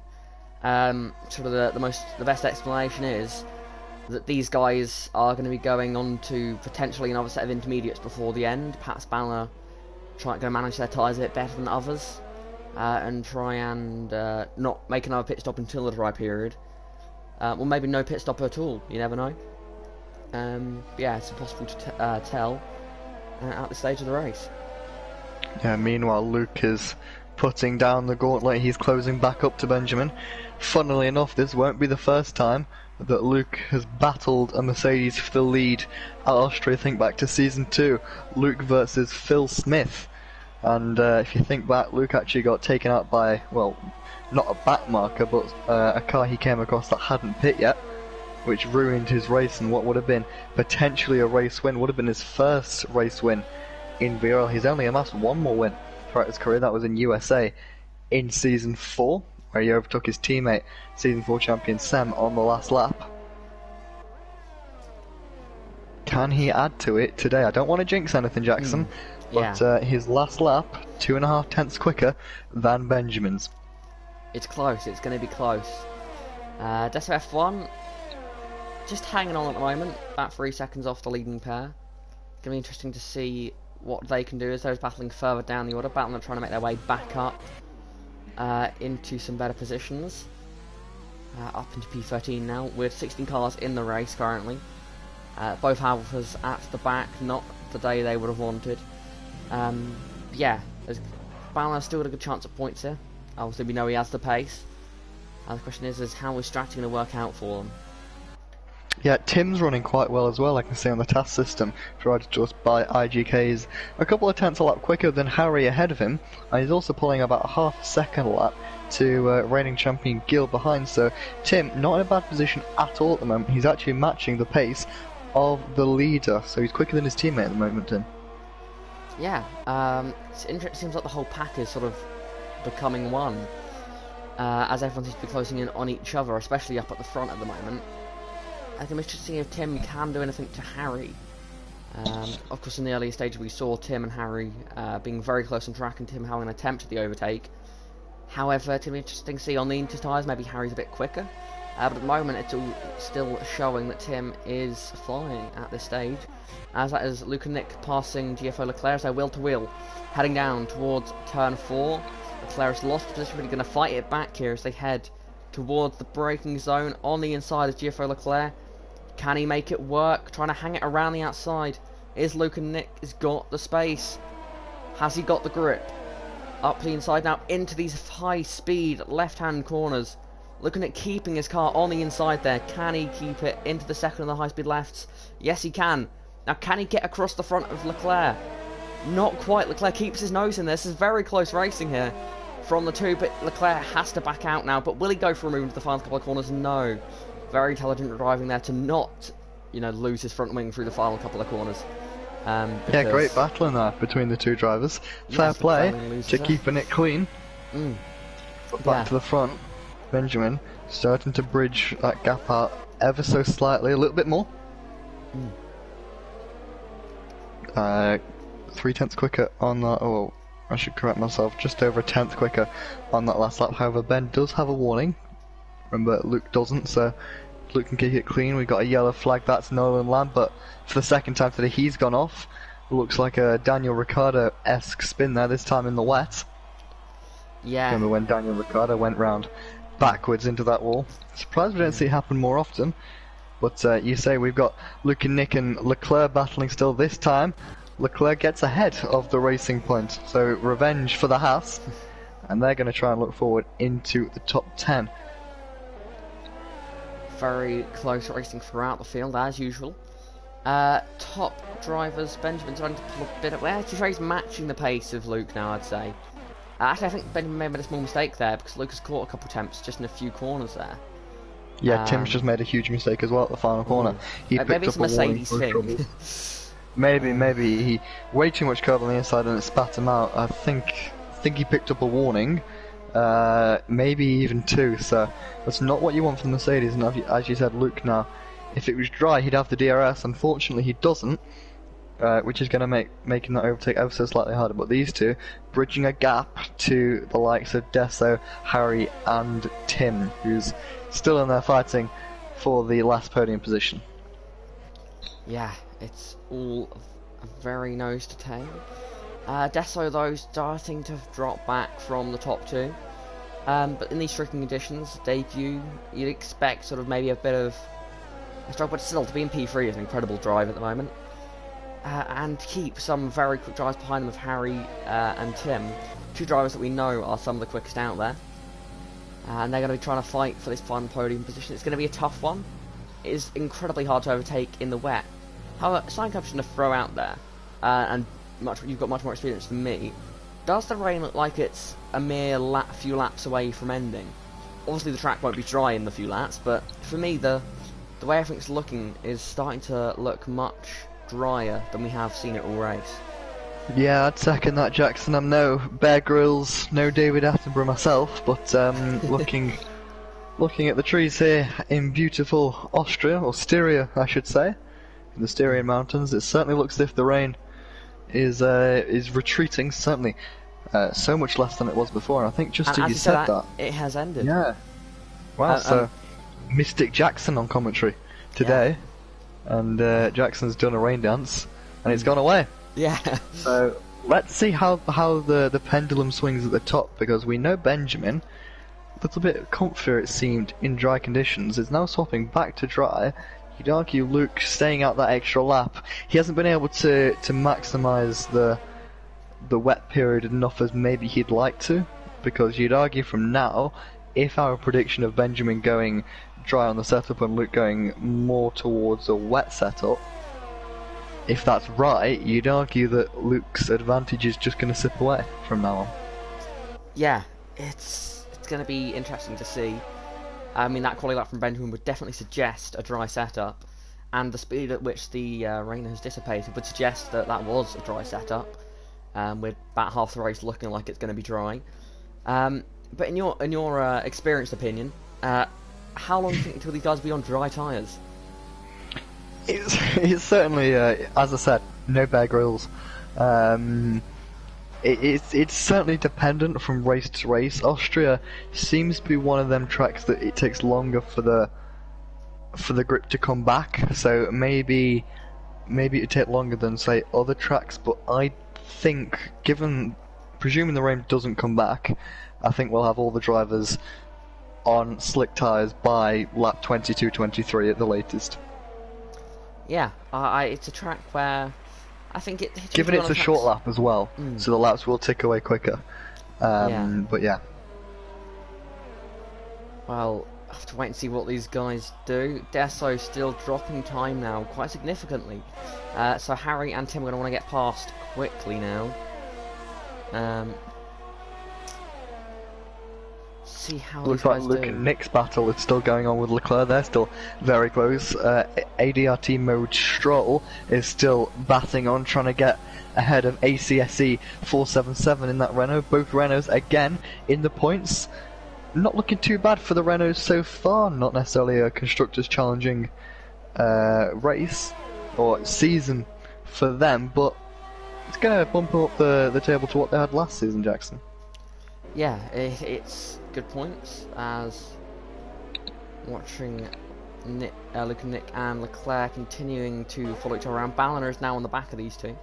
Sort of the best explanation is that these guys are going to be going on to potentially another set of intermediates before the end. Perhaps Ballina going to manage their tyres a bit better than others, and try and not make another pit stop until the dry period. Well, maybe no pit stop at all. You never know. Yeah, it's impossible to tell at this stage of the race. Yeah, meanwhile, Luke is putting down the gauntlet. He's closing back up to Benjamin. Funnily enough, this won't be the first time that Luke has battled a Mercedes for the lead at Austria. Think back to season 2, Luke versus Phil Smith. And if you think back, Luke actually got taken out by, well, not a back marker, but a car he came across that hadn't pit yet, which ruined his race, and what would have been potentially a race win, would have been his first race win in VRL. He's only amassed 1 more win throughout his career. That was in USA in season 4, where he overtook his teammate, season 4 champion Sam, on the last lap. Can he add to it today? I don't want to jinx anything, Jackson, but his last lap, 2.5 tenths quicker than Benjamin's. It's close. It's going to be close. Deso F1 just hanging on at the moment, about 3 seconds off the leading pair. It's going to be interesting to see what they can do as they're battling further down the order. Battling trying to make their way back up into some better positions. Up into P13 now, with 16 cars in the race currently. Both Alphas at the back, not the day they would have wanted. Yeah, Ballina still got a good chance at points here. Obviously we know he has the pace. The question is how is Stratton going to work out for them? Yeah, Tim's running quite well as well, I can see on the task system, provided to us by IGK's a couple of tenths a lap quicker than Harry ahead of him, and he's also pulling about a half a second a lap to reigning champion Gil behind, so Tim not in a bad position at all at the moment. He's actually matching the pace of the leader, so he's quicker than his teammate at the moment, Tim. Yeah, it's interesting. It seems like the whole pack is sort of becoming one, as everyone seems to be closing in on each other, especially up at the front at the moment. I think I'm interested to see if Tim can do anything to Harry. Of course, in the earlier stage we saw Tim and Harry being very close on track, and Tim having an attempt at the overtake. However, it's going to be interesting to see on the Inter tyres, maybe Harry's a bit quicker. But at the moment, it's all still showing that Tim is flying at this stage. As that is Luke and Nick passing GFO Leclerc as they wheel to wheel, heading down towards turn 4. Leclerc has lost position, but he's going to fight it back here as they head towards the braking zone on the inside of GFO Leclerc. Can he make it work? Trying to hang it around the outside. Is Luke and Nick has got the space? Has he got the grip? Up the inside now into these high-speed left-hand corners. Looking at keeping his car on the inside there. Can he keep it into the second of the high-speed lefts? Yes, he can. Now, can he get across the front of Leclerc? Not quite. Leclerc keeps his nose in there. This is very close racing here from the two, but Leclerc has to back out now. But will he go for a move into the final couple of corners? No. Very intelligent driving there to not, lose his front wing through the final couple of corners. Yeah, great battle in there between the two drivers. Fair play to keeping it clean. But back to the front. Benjamin starting to bridge that gap out ever so slightly, a little bit more. 3/10 quicker on that. Oh, I should correct myself. Just over a tenth quicker on that last lap. However, Ben does have a warning. Remember, Luke doesn't, so Luke can keep it clean. We've got a yellow flag. That's Nolan Lamb, but for the second time today, he's gone off. Looks like a Daniel Ricciardo-esque spin there. This time in the wet. Yeah. Remember when Daniel Ricciardo went round backwards into that wall? Surprised we don't see it happen more often. But you say we've got Luke and Nick and Leclerc battling still this time. Leclerc gets ahead of the racing point, so revenge for the Haas, and they're going to try and look forward into the top 10. Very close racing throughout the field as usual. Top drivers, Benjamin trying to pull a bit of... Well, he's matching the pace of Luke now, I'd say. Actually, I think Benjamin made a small mistake there because Luke has caught a couple of attempts just in a few corners there. Yeah, Tim's just made a huge mistake as well at the final corner. He picked maybe up it's a Mercedes warning thing. Maybe he way too much curb on the inside and it spat him out. I think he picked up a warning, maybe even 2. So that's not what you want from the Mercedes. And as you said, Luke now, if it was dry, he'd have the DRS. Unfortunately, he doesn't, which is going to making that overtake ever so slightly harder. But these two bridging a gap to the likes of Desso, Harry, and Tim, who's still in there fighting for the last podium position. Yeah, it's all very nose to tail. Desso, though, starting to drop back from the top 2. But in these strict conditions, debut, you'd expect sort of maybe a bit of a struggle, but still, to be in P3 is an incredible drive at the moment. And keep some very quick drives behind them of Harry and Tim. 2 drivers that we know are some of the quickest out there. And they're going to be trying to fight for this final podium position. It's going to be a tough one. It is incredibly hard to overtake in the wet. However, something I'm just going to throw out there, and you've got much more experience than me. Does the rain look like it's a mere few laps away from ending? Obviously the track won't be dry in the few laps, but for me the way everything's looking is starting to look much drier than we have seen it all race. Yeah, I'd second that, Jackson. I'm no Bear Grylls, no David Attenborough myself, but looking at the trees here in beautiful Austria, or Styria I should say, in the Styrian mountains, it certainly looks as if the rain is retreating, certainly so much less than it was before, and I think just as you said that, it has ended. Yeah. Wow, so Mystic Jackson on commentary today, and Jackson's done a rain dance, and it's gone away. Yeah. So let's see how the pendulum swings at the top, because we know Benjamin, a little bit comfier it seemed in dry conditions, is now swapping back to dry. You'd argue Luke staying out that extra lap. He hasn't been able to maximise the wet period enough as maybe he'd like to, because you'd argue from now, if our prediction of Benjamin going dry on the setup and Luke going more towards a wet setup, if that's right, you'd argue that Luke's advantage is just going to slip away from now on. Yeah, it's going to be interesting to see. I mean, that quality lap from Benjamin would definitely suggest a dry setup, and the speed at which the rain has dissipated would suggest that that was a dry setup, with about half the race looking like it's going to be dry. But in your experienced opinion, how long do you think until these guys will be on dry tyres? It's certainly, as I said, no Bear Grylls. It's certainly dependent from race to race. Austria seems to be one of them tracks that it takes longer for the grip to come back. So maybe it'd take longer than say other tracks. But I think, presuming the rain doesn't come back, I think we'll have all the drivers on slick tyres by lap 22, 23 at the latest. Yeah, it's a track where I think Given it's a short lap as well, so the laps will tick away quicker. But yeah. Well, I have to wait and see what these guys do. Deso still dropping time now quite significantly. So Harry and Tim are going to want to get past quickly now. See how Looks these like guys Luke do. and Nick's battle is still going on with Leclerc. They're still very close. ADRT mode Stroll is still batting on, trying to get ahead of ACSE 477 in that Renault. Both Renaults again in the points. Not looking too bad for the Renaults so far. Not necessarily a constructors challenging race or season for them, but it's going to bump up the table to what they had last season, Jackson. Yeah, it's good points, as watching Luke and Nick and Leclerc continuing to follow each other around. Balliner is now on the back of these two.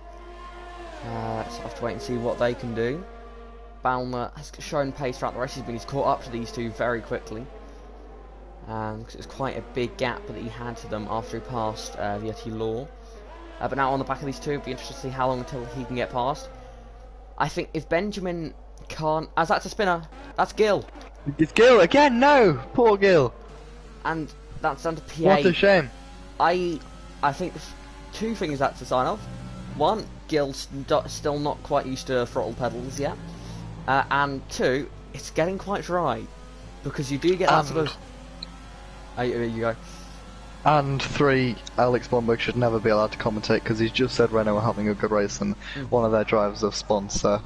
So I have to wait and see what they can do. Balliner has shown pace throughout the race, he's caught up to these two very quickly. Because it was quite a big gap that he had to them after he passed Vietti Law. But now on the back of these two, it'll be interesting to see how long until he can get past. I think if Benjamin can't... As that's a spinner, that's Gill. It's Gill again, no! Poor Gill. And that's down to P8. What a shame. I think two things that's a sign of. One, Gill's still not quite used to throttle pedals yet. And two, it's getting quite dry. Because you do get that sort of... There you go. And three, Alex Blomberg should never be allowed to commentate because he's just said Renault are having a good race and one of their drivers have spun, so...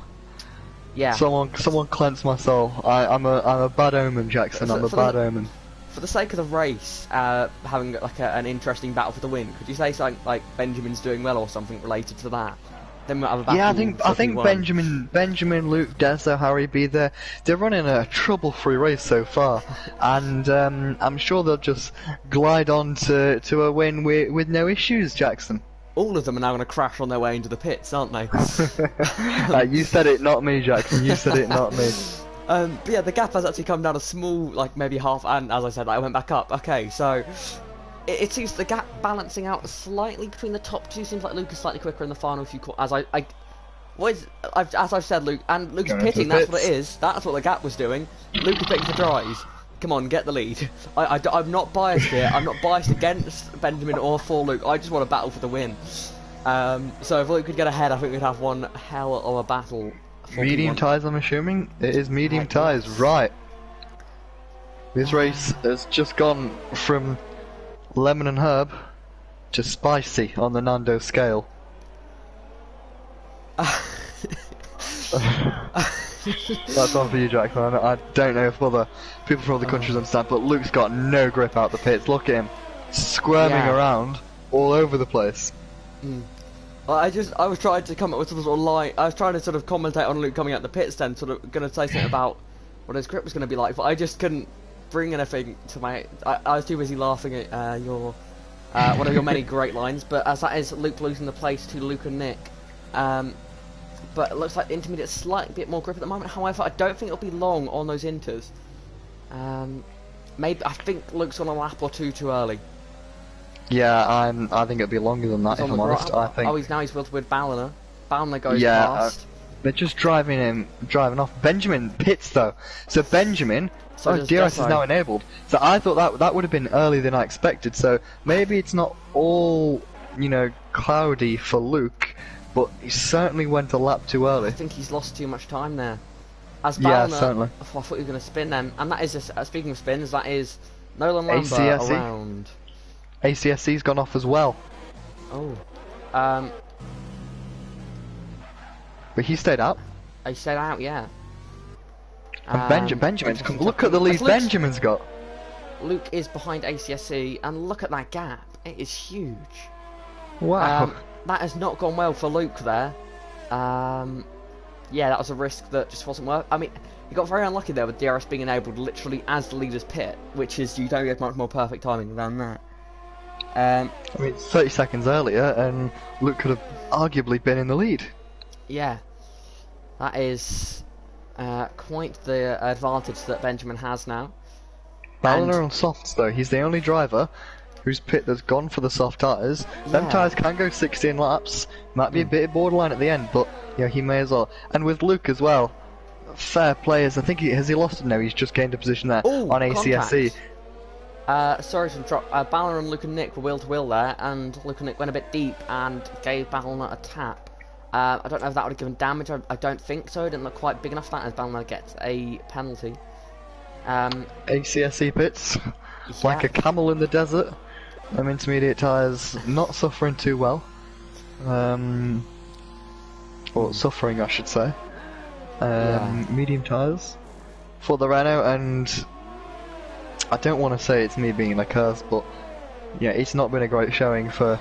Yeah. Someone cleanse my soul. I'm a bad omen, Jackson. I'm a bad omen. For the sake of the race, having like an interesting battle for the win, could you say something like Benjamin's doing well or something related to that? Then we'll have a battle. Yeah, I think Benjamin, Luke, Deso, Harry B, they're running a trouble-free race so far, and I'm sure they'll just glide on to a win with no issues, Jackson. All of them are now going to crash on their way into the pits, aren't they? You said it, not me, Jackson. You said it, not me. But yeah, the gap has actually come down a small, like maybe half, and as I said, I went back up. Okay, so it seems the gap balancing out slightly between the top two. Seems like Luke is slightly quicker in the final few. As I've said, Luke, and Luke is pitting. That's what it is. That's what the gap was doing. Luke is pitting for dries. Come on, get the lead. I'm not biased here. I'm not biased against Benjamin or for Luke. I just want a battle for the win. So if Luke could get ahead, I think we'd have one hell of a battle. Medium tyres, I'm assuming? It is medium tyres, right. This race has just gone from lemon and herb to spicy on the Nando scale. That's on for you, Jackson. I don't know if other people from other countries understand, but Luke's got no grip out the pits. Look at him, squirming around all over the place. I was trying to come up with some sort of line. I was trying to sort of commentate on Luke coming out the pits, then sort of going to say something about what his grip was going to be like, but I just couldn't bring anything to my. I was too busy laughing at your one of your many great lines. But as that is Luke losing the place to Luke and Nick. But it looks like the intermediate's slightly bit more grip at the moment. However, I don't think it'll be long on those inters. Maybe I think Luke's on a lap or two too early. Yeah, I think it'll be longer than that. If I'm honest, I think. Oh, now he's with Balliner. Balliner goes past. They're just driving off. Benjamin pits though, so Benjamin. DRS is now enabled. So I thought that would have been earlier than I expected. So maybe it's not all cloudy for Luke. But he certainly went a lap too early. I think he's lost too much time there. As Balliner, certainly. I thought he was going to spin then. And that is, speaking of spins, that is Nolan Lambert around. ACSC's gone off as well. Oh. But he stayed out. He stayed out, yeah. And Benjamin's come. Look at the lead Benjamin's got. Luke is behind ACSC, and look at that gap. It is huge. Wow. That has not gone well for Luke there. yeah, that was a risk that just wasn't worth. I mean, he got very unlucky there with DRS being enabled literally as the leader's pit, which is, you don't get much more perfect timing than that. I mean, it's 30 seconds earlier, and Luke could have arguably been in the lead. Yeah, that is quite the advantage that Benjamin has now. Ballina on softs though, he's the only driver whose pit that's gone for the soft tyres. Them tyres can go 16 laps, might be a bit borderline at the end, but yeah, he may as well. And with Luke as well, fair players, I think has he lost it now? He's just gained a position there on ACSE. Sorry to interrupt, Ballina and Luke and Nick were wheel to wheel there, and Luke and Nick went a bit deep and gave Ballina a tap. I don't know if that would have given damage, I don't think so, it didn't look quite big enough for that, as Ballina gets a penalty. ACSE pits, like a camel in the desert. Intermediate tyres not suffering too well. Or suffering, I should say. Medium tyres for the Renault, and I don't want to say it's me being a curse, but yeah, it's not been a great showing for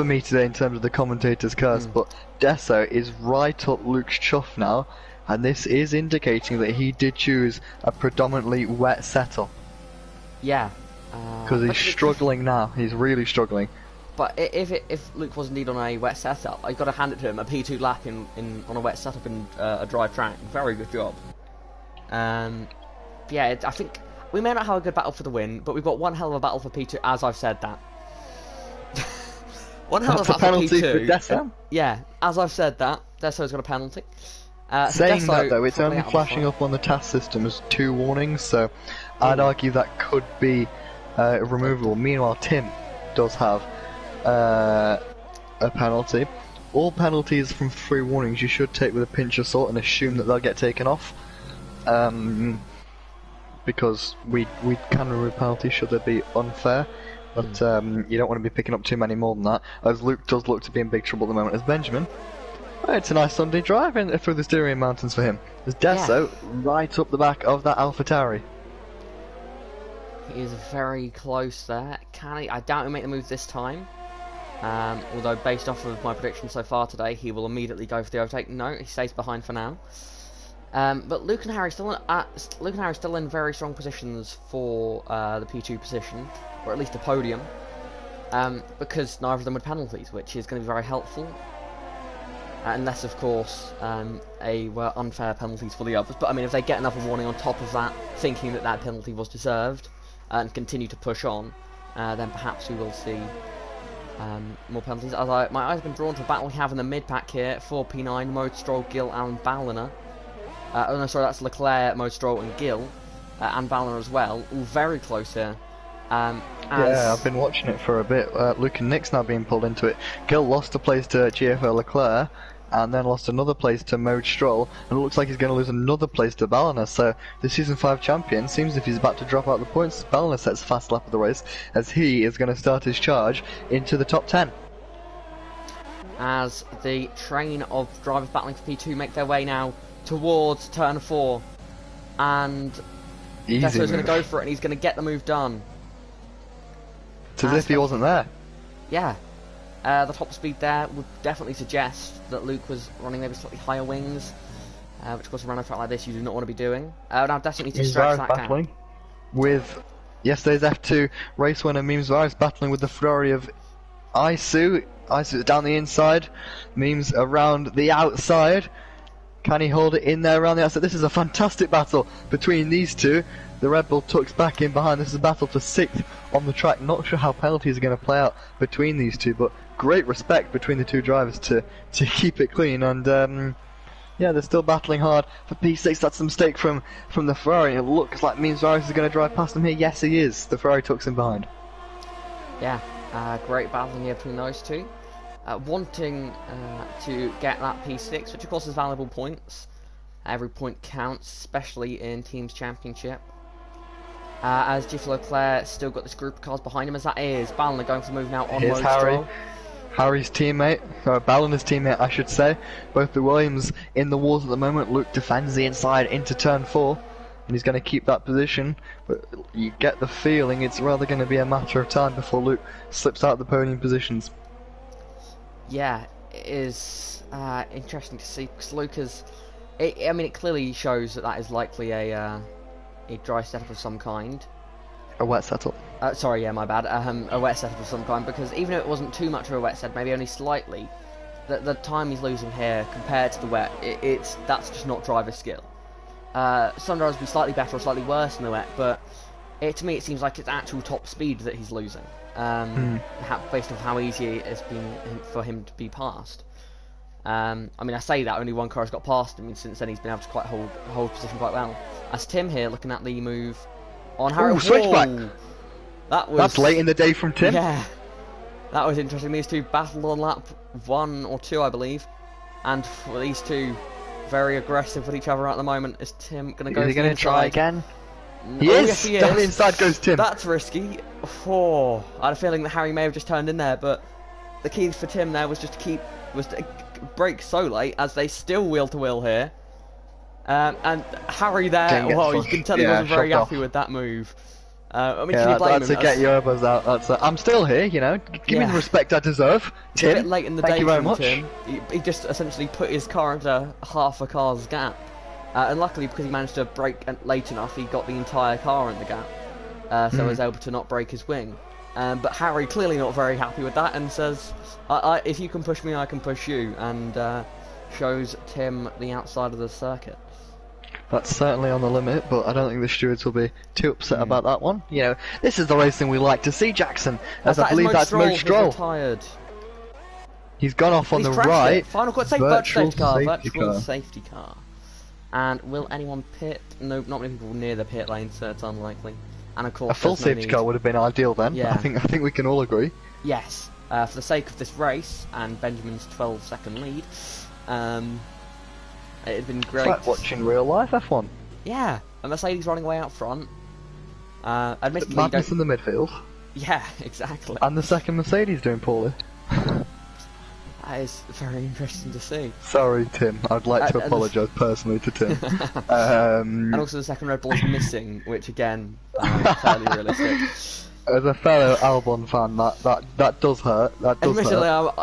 me today in terms of the commentator's curse. But Desso is right up Luke's chuff now, and this is indicating that he did choose a predominantly wet setup. Yeah. Because he's struggling now. He's really struggling. But if Luke was indeed on a wet setup, I got to hand it to him. A P2 lap on a wet setup in a dry track. Very good job. Yeah, I think we may not have a good battle for the win, but we've got one hell of a battle for P2. As I've said that. One hell of a battle for P2. For Desso? Yeah, as I've said that, Desso's got a penalty. Saying that though, it's only flashing up on the task system as 2 warnings, so I'd argue that could be removable. Meanwhile, Tim does have a penalty. All penalties from 3 warnings you should take with a pinch of salt and assume that they'll get taken off. Because we can remove penalties should they be unfair. But you don't want to be picking up too many more than that, as Luke does look to be in big trouble at the moment. As Benjamin, it's a nice Sunday drive through the Styrian Mountains for him. There's Desso right up the back of that AlphaTauri. He is very close there. Can he? I doubt he'll make the move this time. Although, based off of my prediction so far today, he will immediately go for the overtake. No, he stays behind for now. But Luke and Harry still in very strong positions for the P2 position, or at least a podium, because neither of them had penalties, which is going to be very helpful. Unless, of course, were unfair penalties for the others. But I mean, if they get another warning on top of that, thinking that penalty was deserved, and continue to push on, then perhaps we will see more penalties. As my eyes have been drawn to a battle we have in the mid-pack here for P9, Mode Stroll, Gill and Ballina. Oh no, sorry, that's Leclerc, Mode Stroll and Gill, and Ballina as well, all very close here. Yeah, I've been watching it for a bit. Luke and Nick's now being pulled into it. Gill lost a place to GFO Leclerc, and then lost another place to Mode Stroll, and it looks like he's going to lose another place to Ballina. So the Season 5 champion seems as if he's about to drop out the points. Ballina sets fast lap of the race, as he is going to start his charge into the top 10. As the train of drivers battling for P2 make their way now towards turn 4, and Desso's going to go for it, and he's going to get the move done. It's as if he wasn't there. Yeah. The top speed there would definitely suggest that Luke was running maybe slightly higher wings, which of course around a track like this you do not want to be doing. Now definitely to stretch that battling with yesterday's F2 race winner Memes Varys battling with the Ferrari of Isu. Isu's down the inside, Memes around the outside. Can he hold it in there around the outside? This is a fantastic battle between these two. The Red Bull tucks back in behind. This is a battle for 6th on the track. Not sure how penalties are going to play out between these two, but great respect between the two drivers to keep it clean. And yeah, they're still battling hard for P6. That's a mistake from the Ferrari. It looks like Memes Varys is going to drive past them here. Yes, he is. The Ferrari tucks him behind. Yeah, great battling here between those two. Wanting to get that P6, which of course is valuable points. Every point counts, especially in Teams Championship. As Gilles Leclerc still got this group of cars behind him, as that is Ballina going for the move now on Mode Stroll. Harry's teammate, or Ballina's teammate I should say. Both the Williams in the wars at the moment. Luke defends the inside into turn 4, and he's going to keep that position, but you get the feeling it's rather going to be a matter of time before Luke slips out of the podium positions. Yeah, is interesting to see because Lucas. I mean, it clearly shows that is likely a dry setup of some kind. A wet setup. Sorry, yeah, my bad. A wet setup of some kind, because even if it wasn't too much of a wet setup, maybe only slightly, the time he's losing here compared to the wet, that's just not driver skill. Some drivers will be slightly better or slightly worse in the wet, but to me it seems like it's actual top speed that he's losing, based on how easy it's been for him to be passed. I mean, I say that only one car has got past him, and since then he's been able to hold position quite well. As Tim here looking at the move on Harry. Switchback! That's late in the day from Tim. Yeah, that was interesting. These two battled on lap 1 or 2, I believe, and for these two, very aggressive with each other at the moment. Is Tim going to go? Is he going to try again? Yes, he is. Down the inside goes Tim. That's risky. I had a feeling that Harry may have just turned in there, but the key for Tim there was just to brake so late as they still wheel to wheel here. And Harry there, you can tell he wasn't very happy with that move. I mean, can you blame him? That's get your elbows out. I'm still here, you know. Give me the respect I deserve. Tim, a bit late in the thank day you very from much. Tim. He just essentially put his car into half a car's gap. And luckily, because he managed to brake late enough, he got the entire car in the gap. So was able to not break his wing. But Harry clearly not very happy with that and says, if you can push me, I can push you. And shows Tim the outside of the circuit. That's certainly on the limit, but I don't think the stewards will be too upset about that one. You know, this is the racing we like to see, Jackson. As I believe that's Mo Stroll. Retired. He's gone off on the right. It. Final cut, virtual safety car. And will anyone pit? No, not many people near the pit lane, so it's unlikely. And of course, a full safety car would have been ideal then. Yeah. I think we can all agree. Yes, for the sake of this race and Benjamin's 12-second lead. It'd been great. It's like watching real life F1. Yeah, a Mercedes running away out front. Admittedly, madness in the midfield. Yeah, exactly. And the second Mercedes doing poorly. That is very interesting to see. Sorry, Tim. I'd like to apologise personally to Tim. And also the second Red Bull is missing, which again, fairly realistic. As a fellow Albon fan, that does hurt. That does Admittedly, hurt.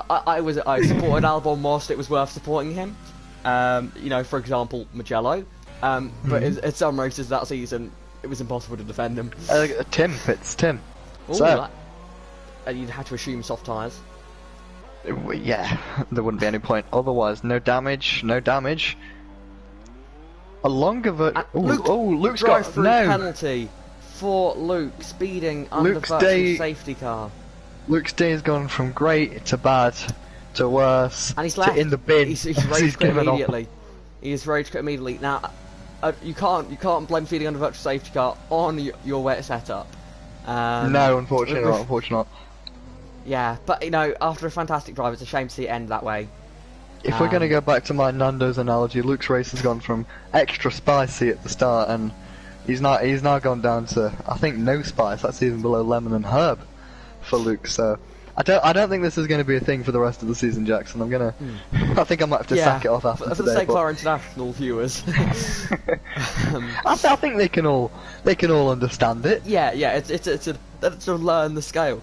I supported Albon whilst it was worth supporting him. You know, for example, Mugello. But in some races that season, it was impossible to defend him. Tim, it's Tim. Ooh, so. You'd have to assume soft tyres. Yeah, there wouldn't be any point. Otherwise, no damage. A longer Luke's got penalty for Luke speeding under virtual safety car. Luke's day has gone from great to bad to worse, and he's left. To in the bin. He's rage quit immediately. He's rage quit immediately. Now, you can't blame feeding under virtual safety car on your wet setup. No, unfortunately not. Yeah, but you know, after a fantastic drive, it's a shame to see it end that way. If we're going to go back to my Nando's analogy, Luke's race has gone from extra spicy at the start, and he's now gone down to, I think, no spice. That's even below lemon and herb for Luke. So I don't think this is going to be a thing for the rest of the season, Jackson. I think I might have to sack it off after today. For the sake of our international viewers, I think they can all understand it. Yeah, it's a learn the scale.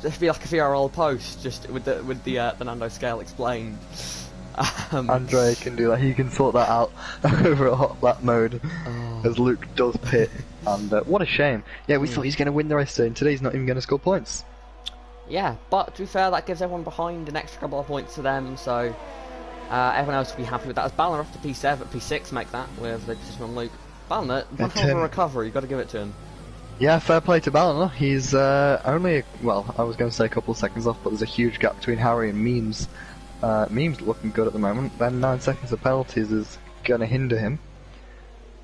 It'd be like a VRL post, just with the Nando scale explained. Andre can do that. He can sort that out over at hot lap mode, as Luke does pit. And what a shame. Yeah, we thought he's going to win the race today, and today he's not even going to score points. Yeah, but to be fair, that gives everyone behind an extra couple of points to them, so everyone else will be happy with that. As Ballner off to P7, P6 make that with the decision on Luke. Ballner, one hell of a recovery, you've got to give it to him. Yeah, fair play to Ballner. He's only, I was going to say a couple of seconds off, but there's a huge gap between Harry and Memes. Memes looking good at the moment. Then 9 seconds of penalties is going to hinder him.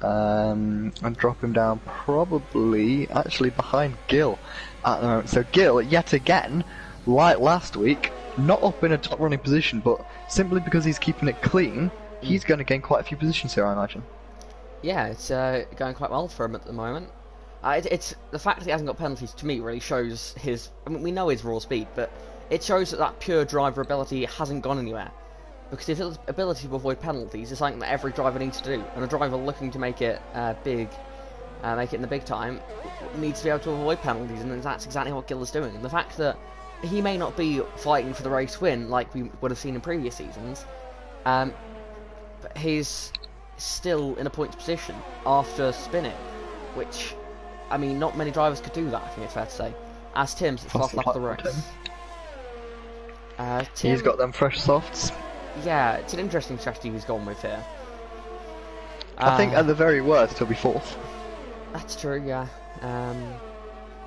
And drop him down probably, actually, behind Gill at the moment. So Gill, yet again, like last week, not up in a top running position, but simply because he's keeping it clean, he's going to gain quite a few positions here, I imagine. Yeah, it's going quite well for him at the moment. It's the fact that he hasn't got penalties, to me, really shows his... I mean, we know his raw speed, but it shows that pure driver ability hasn't gone anywhere. Because his ability to avoid penalties is something that every driver needs to do. And a driver looking to make it big, make it in the big time, needs to be able to avoid penalties, and that's exactly what Gill is doing. And the fact that he may not be fighting for the race win like we would have seen in previous seasons, but he's still in a points position after spinning, which, I mean, not many drivers could do that, I think it's fair to say. As Tim's, it's last lap of the race. Tim, He's got them fresh softs. yeah, it's an interesting strategy he's gone with here. I think at the very worst he'll be 4th. That's true, yeah.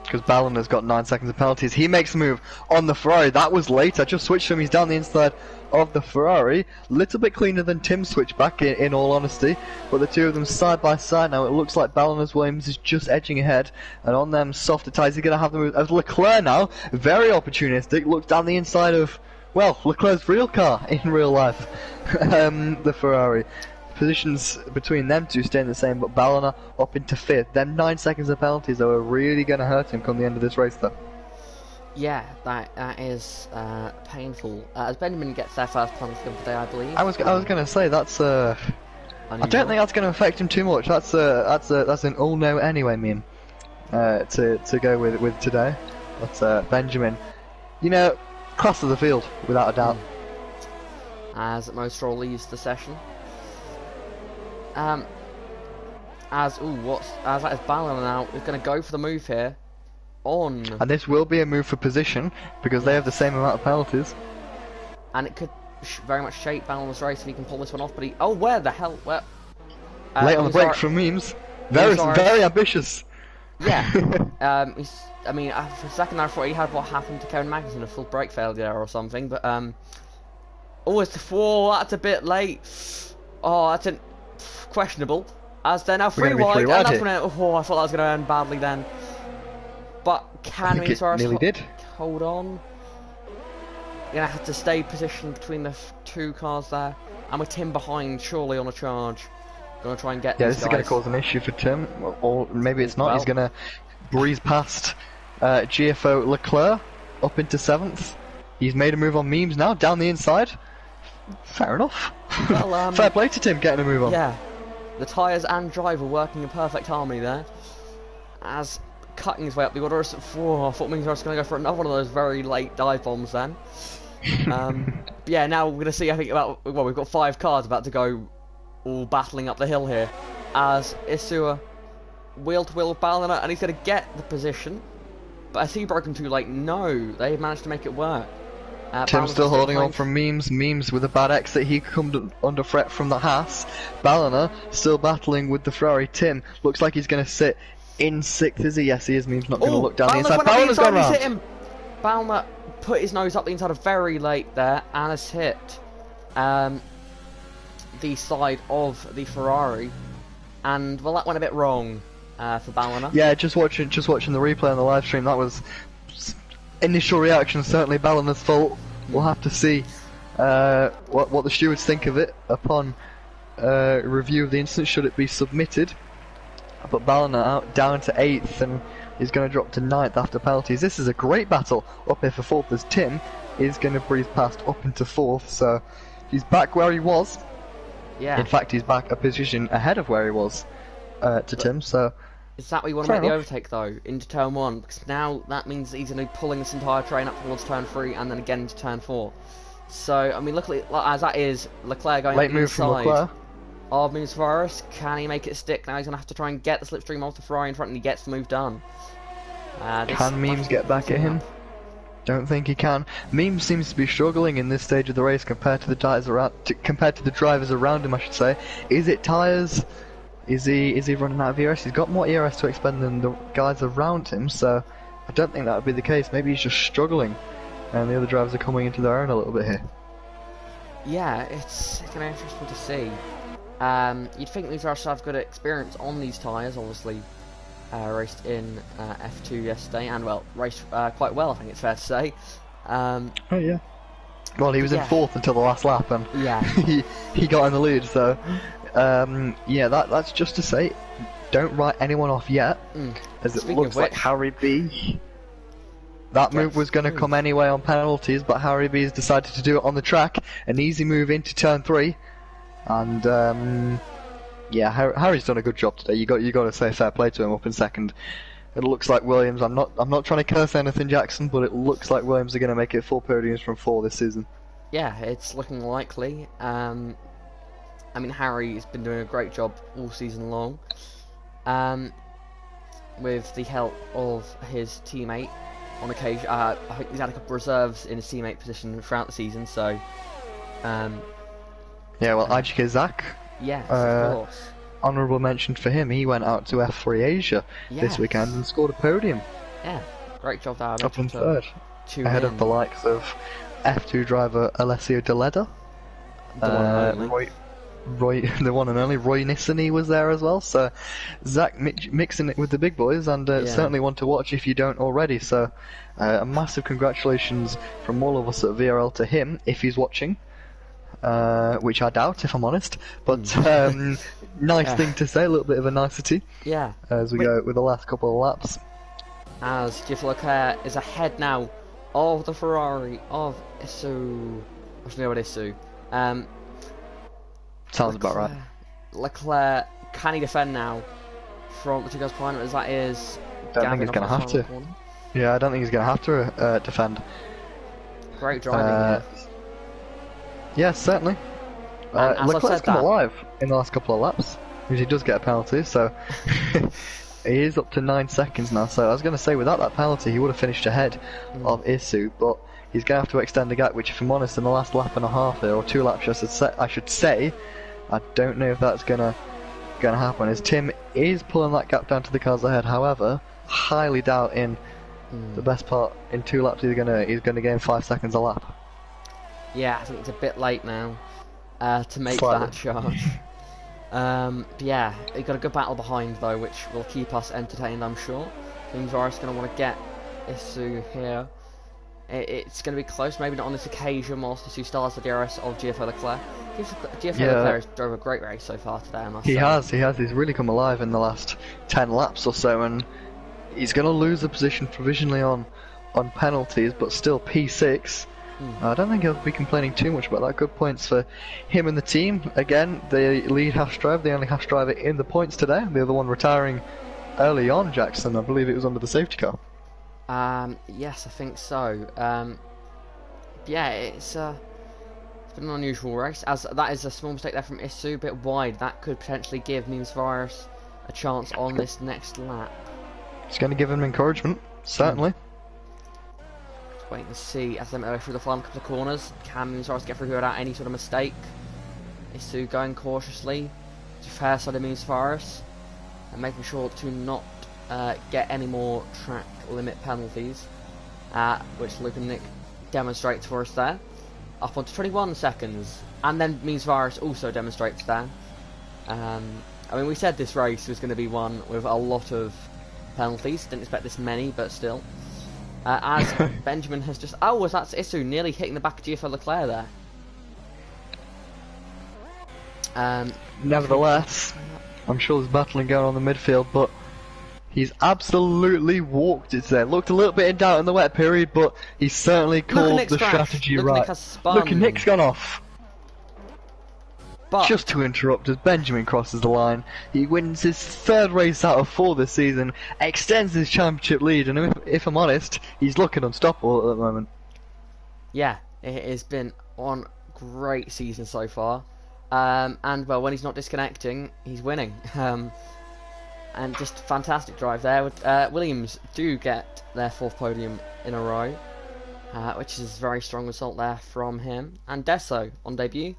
Because Balliner's got 9 seconds of penalties. He makes a move on the Ferrari. That was late. I just switched him. He's down the inside of the Ferrari. Little bit cleaner than Tim's switch back, in all honesty. But the two of them side by side now. It looks like Balliner's Williams is just edging ahead. And on them softer tyres, he's going to have the move. As Leclerc now, very opportunistic, looks down the inside of, well, Leclerc's real car in real life. The Ferrari. Positions between them two staying the same, but Balliner up into 5th. Them 9 seconds of penalties though are really going to hurt him come the end of this race though. Yeah, that is painful. As Benjamin gets their first penalty of the day, I believe. I was going to say that's I don't think that's going to affect him too much. That's an all no anyway meme to go with today. But Benjamin, you know, class of the field without a doubt. As Mo Stroll leaves the session. As that is Balliner now is going to go for the move here on, and this will be a move for position because they have the same amount of penalties, and it could very much shape Balliner's race if he can pull this one off. But where the hell? Where? Late on the brakes from memes. Very ambitious. Yeah. I mean, for a second I thought he had what happened to Kevin Magnussen, a full brake failure or something. But it's that's a bit late. Oh, that's questionable, as they're now free wide, and that's when I thought that was going to end badly then. But can we nearly did. Hold on? You're going to have to stay positioned between the two cars there, and with Tim behind, surely on a charge. Going to try and get yeah, these this is going to cause an issue for Tim, or maybe it's not. Well, he's going to breeze past GFO Leclerc up into 7th. He's made a move on memes now, down the inside. Fair enough. Well, fair play to Tim getting a move on. Yeah. The tyres and driver working in perfect harmony there. As cutting his way up the order, I thought Mings was going to go for another one of those very late dive bombs then. Yeah, now we're going to see, I think, we've got 5 cars about to go all battling up the hill here. As Isua wheel to wheel with Balliner, and he's going to get the position. But has he broken too late? No, they managed to make it work. Tim's still holding on from memes. Memes with a bad exit. He come under threat from the Haas. Balliner still battling with the Ferrari. Tim looks like he's going to sit in 6th, is he? Yes, he is. Memes not going to look down the inside. Balliner's gone round. Balliner put his nose up the inside very late there and has hit the side of the Ferrari. And, well, that went a bit wrong for Balliner. Yeah, just watching the replay on the live stream, that was... Initial reaction, certainly Balliner's fault. We'll have to see what the stewards think of it upon review of the incident, should it be submitted. But Balliner out down to 8th, and he's going to drop to 9th after penalties. This is a great battle up here for 4th, as Tim is going to breeze past up into 4th, so he's back where he was. Yeah. In fact, he's back a position ahead of where he was to Tim, so... Is that what you want to make the overtake though, into turn 1? Because now that means that he's going to be pulling this entire train up towards turn 3 and then again into turn 4. So, I mean, luckily, as that is, Leclerc going late move from Leclerc of Moves Ferrari. Can he make it stick? Now he's going to have to try and get the slipstream off the Ferrari in front, and he gets the move done. Can Memes get back at him? Don't think he can. Memes seems to be struggling in this stage of the race compared to the drivers around him, I should say. Is it tyres? Is he running out of ERS? He's got more ERS to expend than the guys around him, so I don't think that would be the case. Maybe he's just struggling, and the other drivers are coming into their own a little bit here. Yeah, it's going to be interesting to see. You'd think these drivers have good experience on these tyres, obviously. Raced in F2 yesterday, and well, raced quite well, I think it's fair to say. Oh yeah. Well, he was in 4th until the last lap, and yeah, he got in the lead, so... yeah, that's just to say, don't write anyone off yet, as it looks like Harry B. That move was going to come anyway on penalties, but Harry B has decided to do it on the track. An easy move into turn 3, and yeah, Harry's done a good job today. You got to say fair play to him up in 2nd. it looks like Williams. I'm not trying to curse anything, Jackson, but it looks like Williams are going to make it 4 podiums from 4 this season. Yeah, it's looking likely. I mean, Harry's been doing a great job all season long, with the help of his teammate on occasion. I think he's had a couple of reserves in his teammate position throughout the season, so. Yeah, well, IGK Zach. Yes, of course. Honourable mention for him. He went out to F3 Asia this weekend and scored a podium. Yeah, great job there. Up in third, ahead of the likes of F2 driver Alessio Deleda. The one and only Roy Nissany was there as well. So Zach mixing it with the big boys, and certainly one to watch if you don't already. So a massive congratulations from all of us at VRL to him if he's watching. Which I doubt, if I'm honest, but nice thing to say, a little bit of a nicety. Yeah. As we go with the last couple of laps. As Jeff Leclerc is ahead now of the Ferrari of Isu. I don't know what Isu. Sounds about right. Leclerc, can he defend now from the two guys behind him? As that is. Don't think he's going to have to. Yeah, I don't think he's going to have to defend. Great driving. Yeah, certainly. Leclerc's come alive in the last couple of laps, because he does get a penalty, so he is up to 9 seconds now. So I was going to say, without that penalty, he would have finished ahead of Isu, but he's going to have to extend the gap, which, if I'm honest, in the last lap and a half here, or 2 laps, I should say, I don't know if that's going to happen, as Tim is pulling that gap down to the cars ahead. However, highly doubt in the best part, in 2 laps, he's going to gain 5 seconds a lap. Yeah, I think it's a bit late now to make that charge. Yeah, he got a good battle behind though, which will keep us entertained, I'm sure. Means Varus going to want to get Isu here. It's going to be close, maybe not on this occasion, whilst Isu stars the DRS of GFO Leclerc. GFO Leclerc has drove a great race so far today, I must say. He has. He's really come alive in the last 10 laps or so, and he's going to lose the position provisionally on penalties, but still P6. I don't think he'll be complaining too much about that. Good points for him and the team. Again, the lead Haas driver, the only Haas driver in the points today. The other one retiring early on, Jackson. I believe it was under the safety car. Yes, I think so. Yeah, it's been an unusual race. As that is a small mistake there from Isu, a bit wide. That could potentially give Memes Virus a chance on this next lap. It's going to give him encouragement, certainly. Waiting to see as they go through the final couple of corners. Can Memes Virus get through here without any sort of mistake? Isu going cautiously to fair side of Memes Virus and making sure to not get any more track limit penalties, which Luke and Nick demonstrates for us there. Up onto 21 seconds, and then Memes Virus also demonstrates there. I mean, we said this race was going to be one with a lot of penalties. Didn't expect this many, but still. As Benjamin has just... Oh, that's Isu nearly hitting the back of GFO Leclerc there. Nevertheless, I'm sure there's battling going on in the midfield, but he's absolutely walked it there. Looked a little bit in doubt in the wet period, but he certainly called the strategy right. Look, Nick's gone off. But just to interrupt, as Benjamin crosses the line, he wins his 3rd race out of 4 this season, extends his championship lead, and if I'm honest, he's looking unstoppable at the moment. Yeah, it has been on great season so far, and well, when he's not disconnecting, he's winning. And just fantastic drive there. Williams do get their 4th podium in a row, which is a very strong result there from him. And Desso on debut.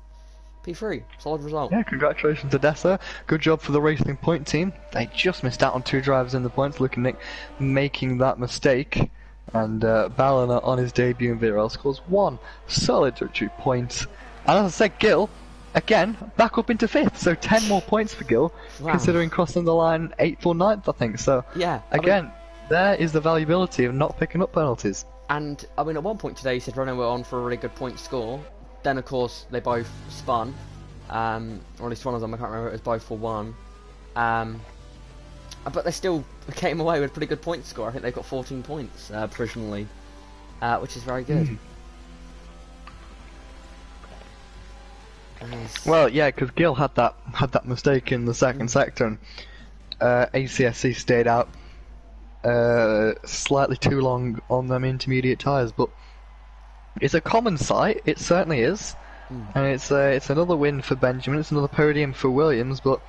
P3, solid result. Yeah, congratulations to Dessa. Good job for the Racing Point team. They just missed out on 2 drivers in the points. Look at Nick making that mistake. And Ballina on his debut in VRL scores 1 solid 2 points. And as I said, Gil, again, back up into 5th. So 10 more points for Gil, considering crossing the line 8th or 9th, I think. So, yeah, again, there is the valuability of not picking up penalties. And, I mean, at one point today, he said Renault were on for a really good point score. Then, of course, they both spun, or at least one of them, I can't remember, it was both for 1. But they still came away with a pretty good point score. I think they've got 14 points, provisionally, which is very good. Well, yeah, because Gil had that mistake in the 2nd sector, and ACSC stayed out. slightly too long on them intermediate tyres, but it's a common sight. It certainly is, and it's another win for Benjamin. It's another podium for Williams, but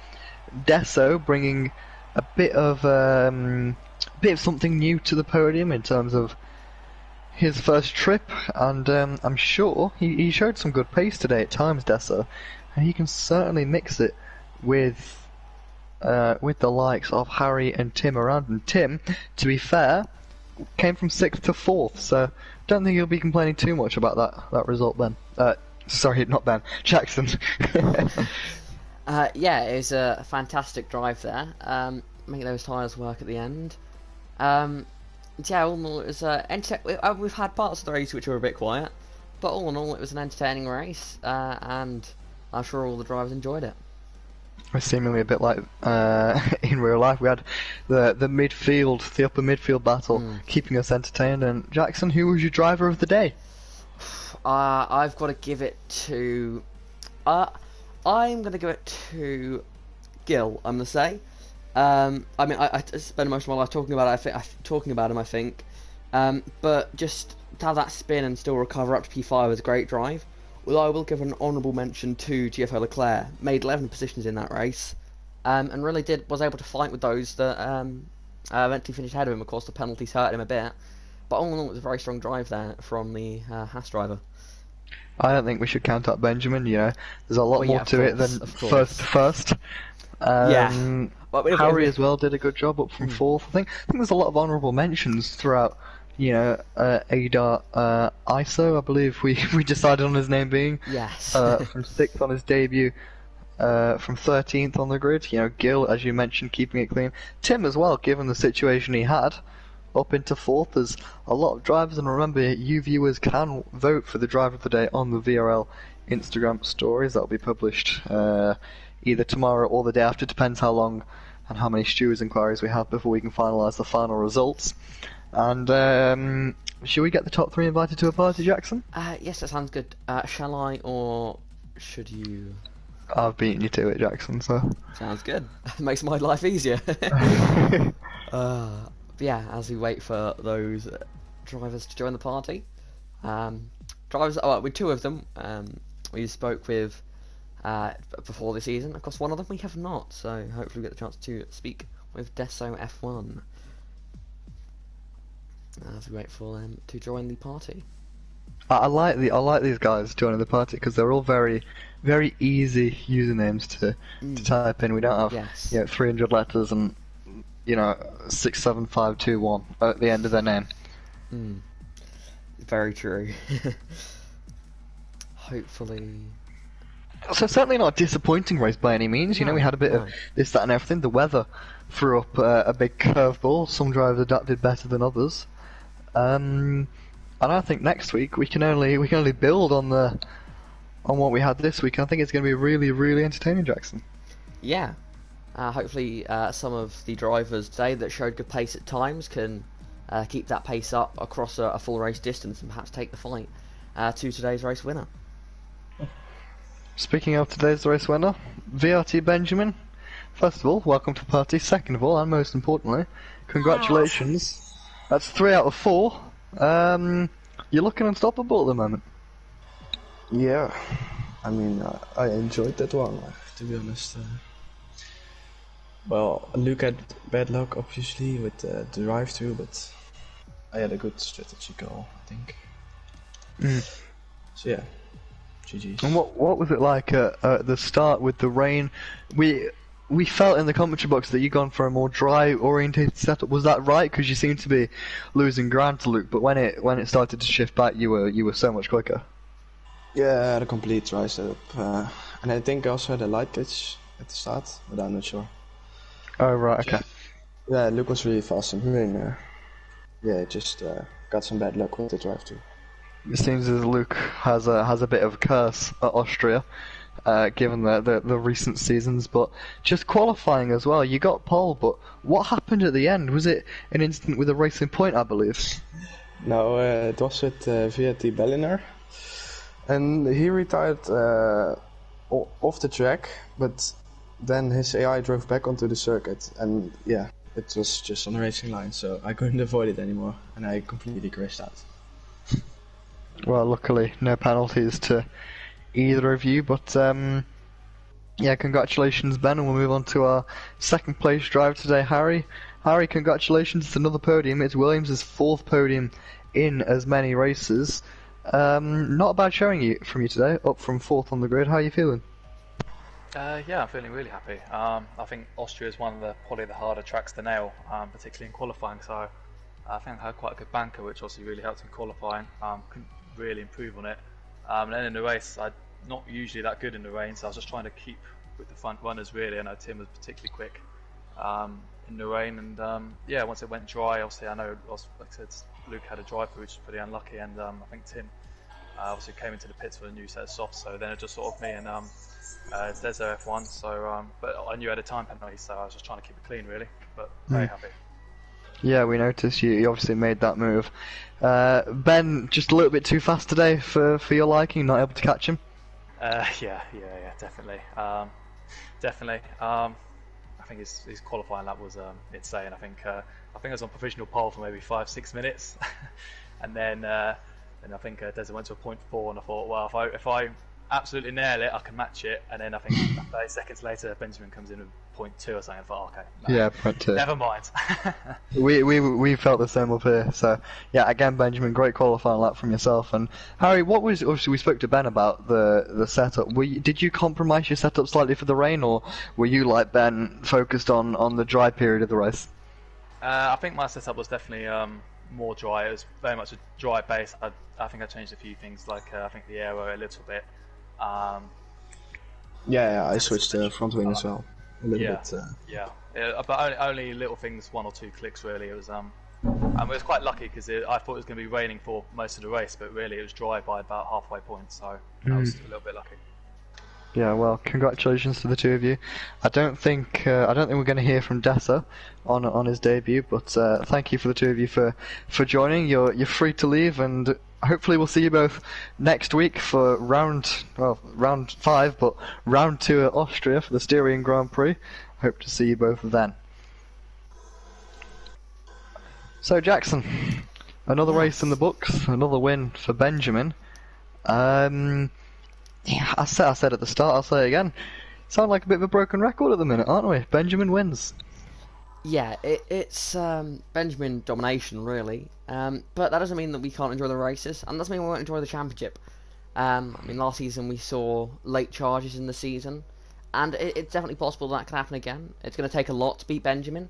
Desso bringing a bit of something new to the podium in terms of his first trip, and I'm sure he showed some good pace today at times, Desso, and he can certainly mix it with the likes of Harry and Tim around. And Tim, to be fair, came from 6th to 4th, so don't think he'll be complaining too much about that result, Ben. Sorry, not Ben, Jackson. Yeah, it was a fantastic drive there. Make those tyres work at the end. Yeah, all in all, it was we've had parts of the race which were a bit quiet, but all in all, it was an entertaining race, and I'm sure all the drivers enjoyed it. Seemingly a bit like in real life, we had the upper midfield battle, keeping us entertained. And Jackson, who was your driver of the day? I've got to give it to. I'm going to give it to Gil. I'm going to say. I mean, I spend most of my life talking about him. I think, but just to have that spin and still recover up to P5 was a great drive. Well, I will give an honourable mention to GFO Leclerc. Made 11 positions in that race, and really was able to fight with those that eventually finished ahead of him. Of course, the penalties hurt him a bit, but all in all, it was a very strong drive there from the Haas driver. I don't think we should count out Benjamin. You know, there's a lot more to it than first to first. Yeah, but Harry as well did a good job up from 4th. I think there's a lot of honourable mentions throughout. You know, Adar ISO, I believe we decided on his name being. Yes. From 6th on his debut, from 13th on the grid. You know, Gil, as you mentioned, keeping it clean. Tim as well, given the situation he had, up into 4th. There's a lot of drivers, and remember, you viewers can vote for the driver of the day on the VRL Instagram stories. That'll be published either tomorrow or the day after. Depends how long and how many stewards inquiries we have before we can finalise the final results. And should we get the top 3 invited to a party, Jackson? Yes, that sounds good. Shall I, or should you? I've beaten you to it, Jackson, so... Sounds good. Makes my life easier. Yeah, as we wait for those drivers to join the party. With 2 of them, we spoke with before the season. Of course, one of them we have not, so hopefully we get the chance to speak with Desso F1. As we wait for them to join the party. I like these guys joining the party because they're all very, very easy usernames to type in. We don't have 300 letters and 67521 at the end of their name. Very true. Hopefully. So certainly not a disappointing race by any means. You know, we had a bit of this, that, and everything. The weather threw up a big curveball. Some drivers adapted better than others. And I think next week we can only build on what we had this week. I think it's going to be really, really entertaining, Jackson. Yeah. Hopefully some of the drivers today that showed good pace at times can keep that pace up across a full race distance and perhaps take the fight to today's race winner. Speaking of today's race winner, VRT Benjamin. First of all, welcome to the party. Second of all, and most importantly, congratulations. That's 3 out of 4. You're looking unstoppable at the moment. Yeah, I mean, I enjoyed that one, to be honest. Well, Luke had bad luck, obviously, with the drive-through, but I had a good strategy goal, I think. So yeah, GG's. And what was it like at the start with the rain? We felt in the commentary box that you'd gone for a more dry-orientated setup. Was that right? Because you seemed to be losing ground to Luke, but when it started to shift back, you were so much quicker. Yeah, I had a complete dry setup, and I think I also had a light glitch at the start, but I'm not sure. Oh right, okay. Yeah, Luke was really fast and moving. Yeah, just got some bad luck with the drive-through. It seems as Luke has a bit of a curse at Austria. Given the recent seasons, but just qualifying as well. You got pole, but what happened at the end? Was it an incident with a racing point, I believe? No, it was with VRT Berliner, and he retired off the track, but then his AI drove back onto the circuit, and yeah, it was just on the racing line, so I couldn't avoid it anymore, and I completely crashed out. Well, luckily, no penalties to either of you, but yeah, congratulations, Ben, and we'll move on to our second place driver today, Harry. Harry, congratulations, it's another podium. It's Williams' fourth podium in as many races. Not a bad showing from you today, up from fourth on the grid. How are you feeling? Yeah, I'm feeling really happy. I think Austria is one of probably the harder tracks to nail, particularly in qualifying. So I think I had quite a good banker, which also really helped in qualifying. Couldn't really improve on it. And then in the race, I'm not usually that good in the rain, so I was just trying to keep with the front runners really. I know Tim was particularly quick in the rain, and yeah, once it went dry, obviously I know, like I said, Luke had a drive through, which was pretty unlucky, and I think Tim obviously came into the pits with a new set of softs, so then it just sort of me and there's F1, so but I knew I had a time penalty, so I was just trying to keep it clean really, but very happy. Yeah, we noticed you obviously made that move. Ben, just a little bit too fast today for your liking, not able to catch him? Yeah, definitely. Definitely. I think his qualifying lap was insane. I think I was on provisional pole for maybe 5-6 minutes, and then I think Desi went to a 0.4, and I thought, well, if I absolutely nail it, I can match it. And then I think 30 seconds later, Benjamin comes in with 0.2 or something. I thought, okay, no, yeah, 0.2. Never mind. we felt the same up here. So yeah, again, Benjamin, great qualifying lap from yourself. And Harry, obviously we spoke to Ben about the setup. Did you compromise your setup slightly for the rain, or were you like Ben focused on the dry period of the race? I think my setup was definitely more dry. It was very much a dry base. I think I changed a few things, like I think the aero a little bit. Yeah, I switched to front wing as well. A little bit. Yeah, but only little things, 1 or 2 clicks really. It was it was quite lucky because I thought it was going to be raining for most of the race, but really it was dry by about halfway point, so I was a little bit lucky. Yeah, well, congratulations to the two of you. I don't think we're going to hear from Dessa on his debut, but thank you for the two of you for joining. You're free to leave, and hopefully we'll see you both next week for round 5, but round 2 at Austria for the Styrian Grand Prix. Hope to see you both then. So Jackson, another race in the books, another win for Benjamin. Yeah, I said at the start, I'll say it again. Sound like a bit of a broken record at the minute, aren't we? Benjamin wins. Yeah, it's Benjamin domination, really. But that doesn't mean that we can't enjoy the races, and doesn't mean we won't enjoy the championship. I mean, last season we saw late charges in the season, and it's definitely possible that can happen again. It's going to take a lot to beat Benjamin,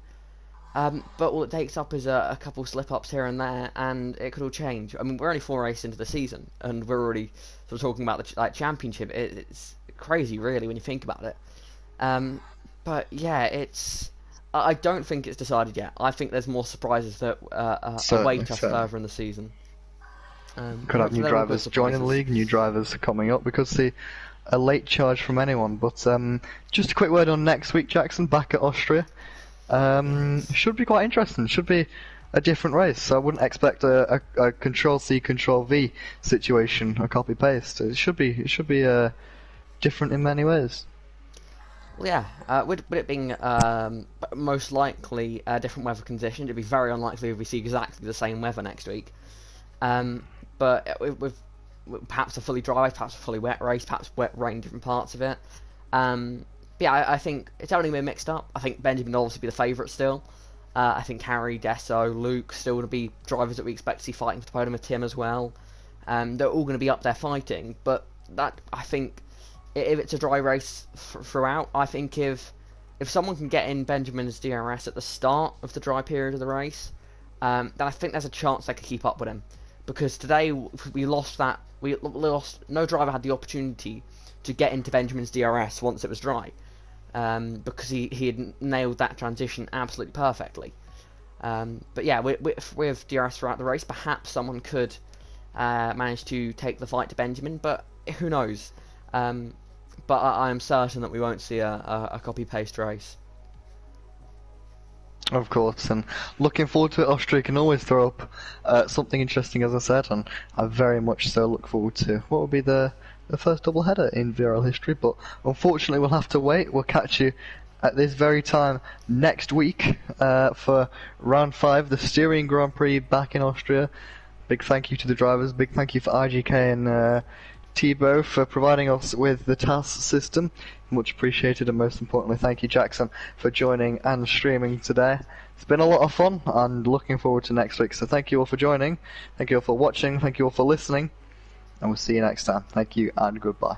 but all it takes up is a couple slip-ups here and there, and it could all change. I mean, we're only 4 races into the season, and we're already sort of talking about the championship. It's crazy, really, when you think about it. But yeah, I don't think it's decided yet. I think there's more surprises that await us further in the season. Could have new drivers joining the league, new drivers coming up. We could see a late charge from anyone. But just a quick word on next week, Jackson, back at Austria. Should be quite interesting. Should be a different race. So I wouldn't expect a Control-C, Control-V situation, a copy-paste. It should be different in many ways. Well, yeah, with it being most likely different weather conditions, it'd be very unlikely if we see exactly the same weather next week. But with perhaps a fully dry race, perhaps a fully wet race, perhaps wet rain different parts of it. Yeah, I think it's only been mixed up. I think Benjamin will obviously be the favourite still. I think Harry, Desso, Luke still going to be drivers that we expect to see fighting for the podium with Tim as well. They're all going to be up there fighting, but that, I think, if it's a dry race throughout, I think if someone can get in Benjamin's DRS at the start of the dry period of the race, then I think there's a chance they could keep up with him. Because today we lost, no driver had the opportunity to get into Benjamin's DRS once it was dry, because he had nailed that transition absolutely perfectly. But yeah, with DRS throughout the race, perhaps someone could manage to take the fight to Benjamin, but who knows? But I am certain that we won't see a copy-paste race. Of course, and looking forward to it. Austria can always throw up something interesting, as I said, and I very much so look forward to what will be the first double-header in VRL history, but unfortunately we'll have to wait. We'll catch you at this very time next week for round 5, the Styrian Grand Prix back in Austria. Big thank you to the drivers, big thank you for IGK and Thibaut for providing us with the TAS system. Much appreciated, and most importantly, thank you, Jackson, for joining and streaming today. It's been a lot of fun, and looking forward to next week. So thank you all for joining, thank you all for watching, thank you all for listening, and we'll see you next time. Thank you, and goodbye.